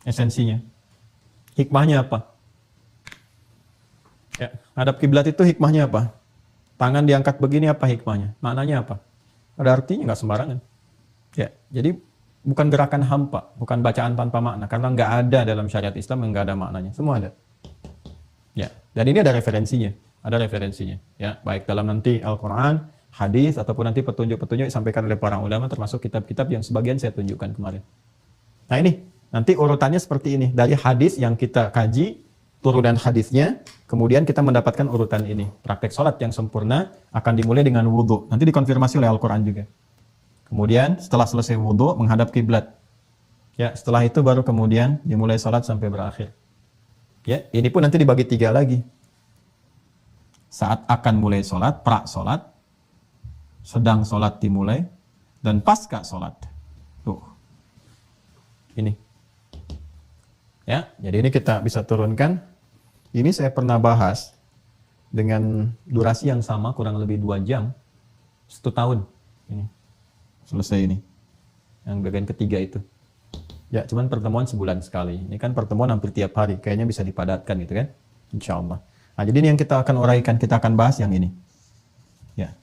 Esensinya. Hikmahnya apa? Ya, hadap kiblat itu hikmahnya apa? Tangan diangkat begini apa hikmahnya? Maknanya apa? Ada artinya nggak sembarangan. Ya, jadi bukan gerakan hampa, bukan bacaan tanpa makna, karena nggak ada dalam syariat Islam yang nggak ada maknanya, semua ada. Ya, dan ini ada referensinya, ya, baik dalam nanti Al-Quran, hadis ataupun nanti petunjuk-petunjuk disampaikan oleh para ulama, termasuk kitab-kitab yang sebagian saya tunjukkan kemarin. Nah ini, nanti urutannya seperti ini, dari hadis yang kita kaji, turunan hadisnya, kemudian kita mendapatkan urutan ini. Praktek sholat yang sempurna akan dimulai dengan wudhu, nanti dikonfirmasi oleh Al-Quran juga. Kemudian setelah selesai wudhu menghadap kiblat. Ya, setelah itu baru kemudian dimulai salat sampai berakhir. Ya, ini pun nanti dibagi 3 lagi. Saat akan mulai salat, pra salat, sedang salat dimulai, dan pasca salat. Tuh. Ini. Ya, jadi ini kita bisa turunkan. Ini saya pernah bahas dengan durasi yang sama, kurang lebih 2 jam, 1 tahun. Ini. Selesai ini. Yang bagian ketiga itu. Ya, cuman pertemuan sebulan sekali. Ini kan pertemuan hampir tiap hari. Kayaknya bisa dipadatkan gitu kan. Insya Allah. Nah, jadi ini yang kita akan uraikan, kita akan bahas yang ini. Ya.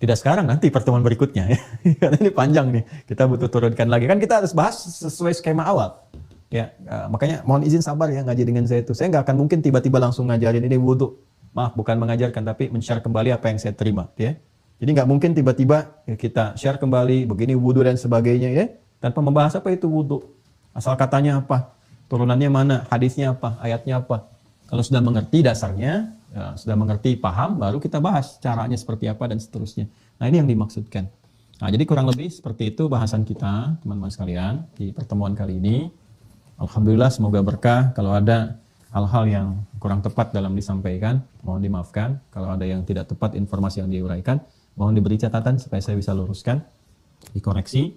Tidak sekarang, nanti pertemuan berikutnya. Ya. Karena ini panjang nih. Kita butuh turunkan lagi. Kan kita harus bahas sesuai skema awal. Ya, makanya mohon izin sabar ya ngaji dengan saya itu. Saya nggak akan mungkin tiba-tiba langsung ngajarin ini wudhu. Maaf, bukan mengajarkan, tapi men-share kembali apa yang saya terima. Ya. Jadi nggak mungkin tiba-tiba kita share kembali begini wudhu dan sebagainya ya, tanpa membahas apa itu wudhu, asal katanya apa, turunannya mana, hadisnya apa, ayatnya apa. Kalau sudah mengerti dasarnya, ya, sudah mengerti paham, baru kita bahas caranya seperti apa dan seterusnya. Nah ini yang dimaksudkan. Nah jadi kurang lebih seperti itu bahasan kita teman-teman sekalian di pertemuan kali ini. Alhamdulillah semoga berkah. Kalau ada hal-hal yang kurang tepat dalam disampaikan, mohon dimaafkan. Kalau ada yang tidak tepat informasi yang diuraikan, mohon diberi catatan supaya saya bisa luruskan, dikoreksi,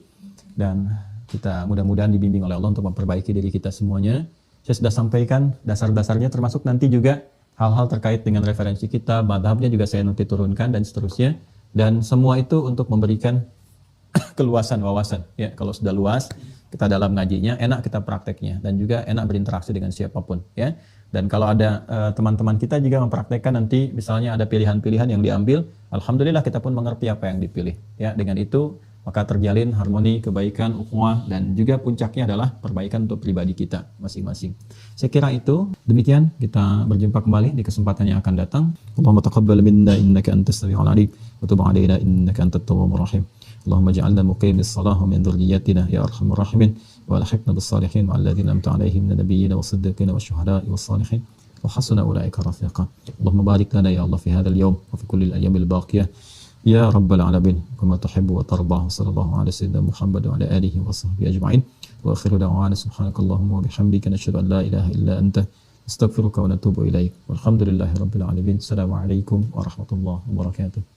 dan kita mudah-mudahan dibimbing oleh Allah untuk memperbaiki diri kita semuanya. Saya sudah sampaikan dasar-dasarnya, termasuk nanti juga hal-hal terkait dengan referensi kita, madhabnya juga saya nanti turunkan dan seterusnya. Dan semua itu untuk memberikan keluasan wawasan. Ya, kalau sudah luas, kita dalam ngajinya, enak kita prakteknya dan juga enak berinteraksi dengan siapapun. Ya, dan kalau ada teman-teman kita juga mempraktekkan nanti, misalnya ada pilihan-pilihan yang diambil, alhamdulillah kita pun mengerti apa yang dipilih. Ya, dengan itu maka terjalin harmoni, kebaikan, ukhuwah, dan juga puncaknya adalah perbaikan untuk pribadi kita masing-masing. Saya kira itu, demikian kita berjumpa kembali di kesempatan yang akan datang. Allahumma taqabbal minna innaka antas sami'ul 'alim wa tub 'alaina innaka antat tawwabur rahim. Allahumma ij'alna muqimis shalah wa min dhurriyyatina ya arhamar rahimin wa alhiqna bis salihin wa alladhina an'amta 'alaihim minal nabiyyin was-siddiqin wasyuhada'i was-salihin wa hasuna ulaika rafiqa. Allahumma barik lana ya Allah fi hadzal yawm wa fi kulli al-ayyamil baqiyah. يا رب العالمين كما تحب وترضى صلى الله على سيدنا محمد وعلى آله وصحبه أجمعين وآخر دعوانا سبحانك اللهم وبحمدك نشهد أن لا إله إلا أنت نستغفرك ونتوب إليك والحمد لله رب العالمين السلام عليكم ورحمة الله وبركاته.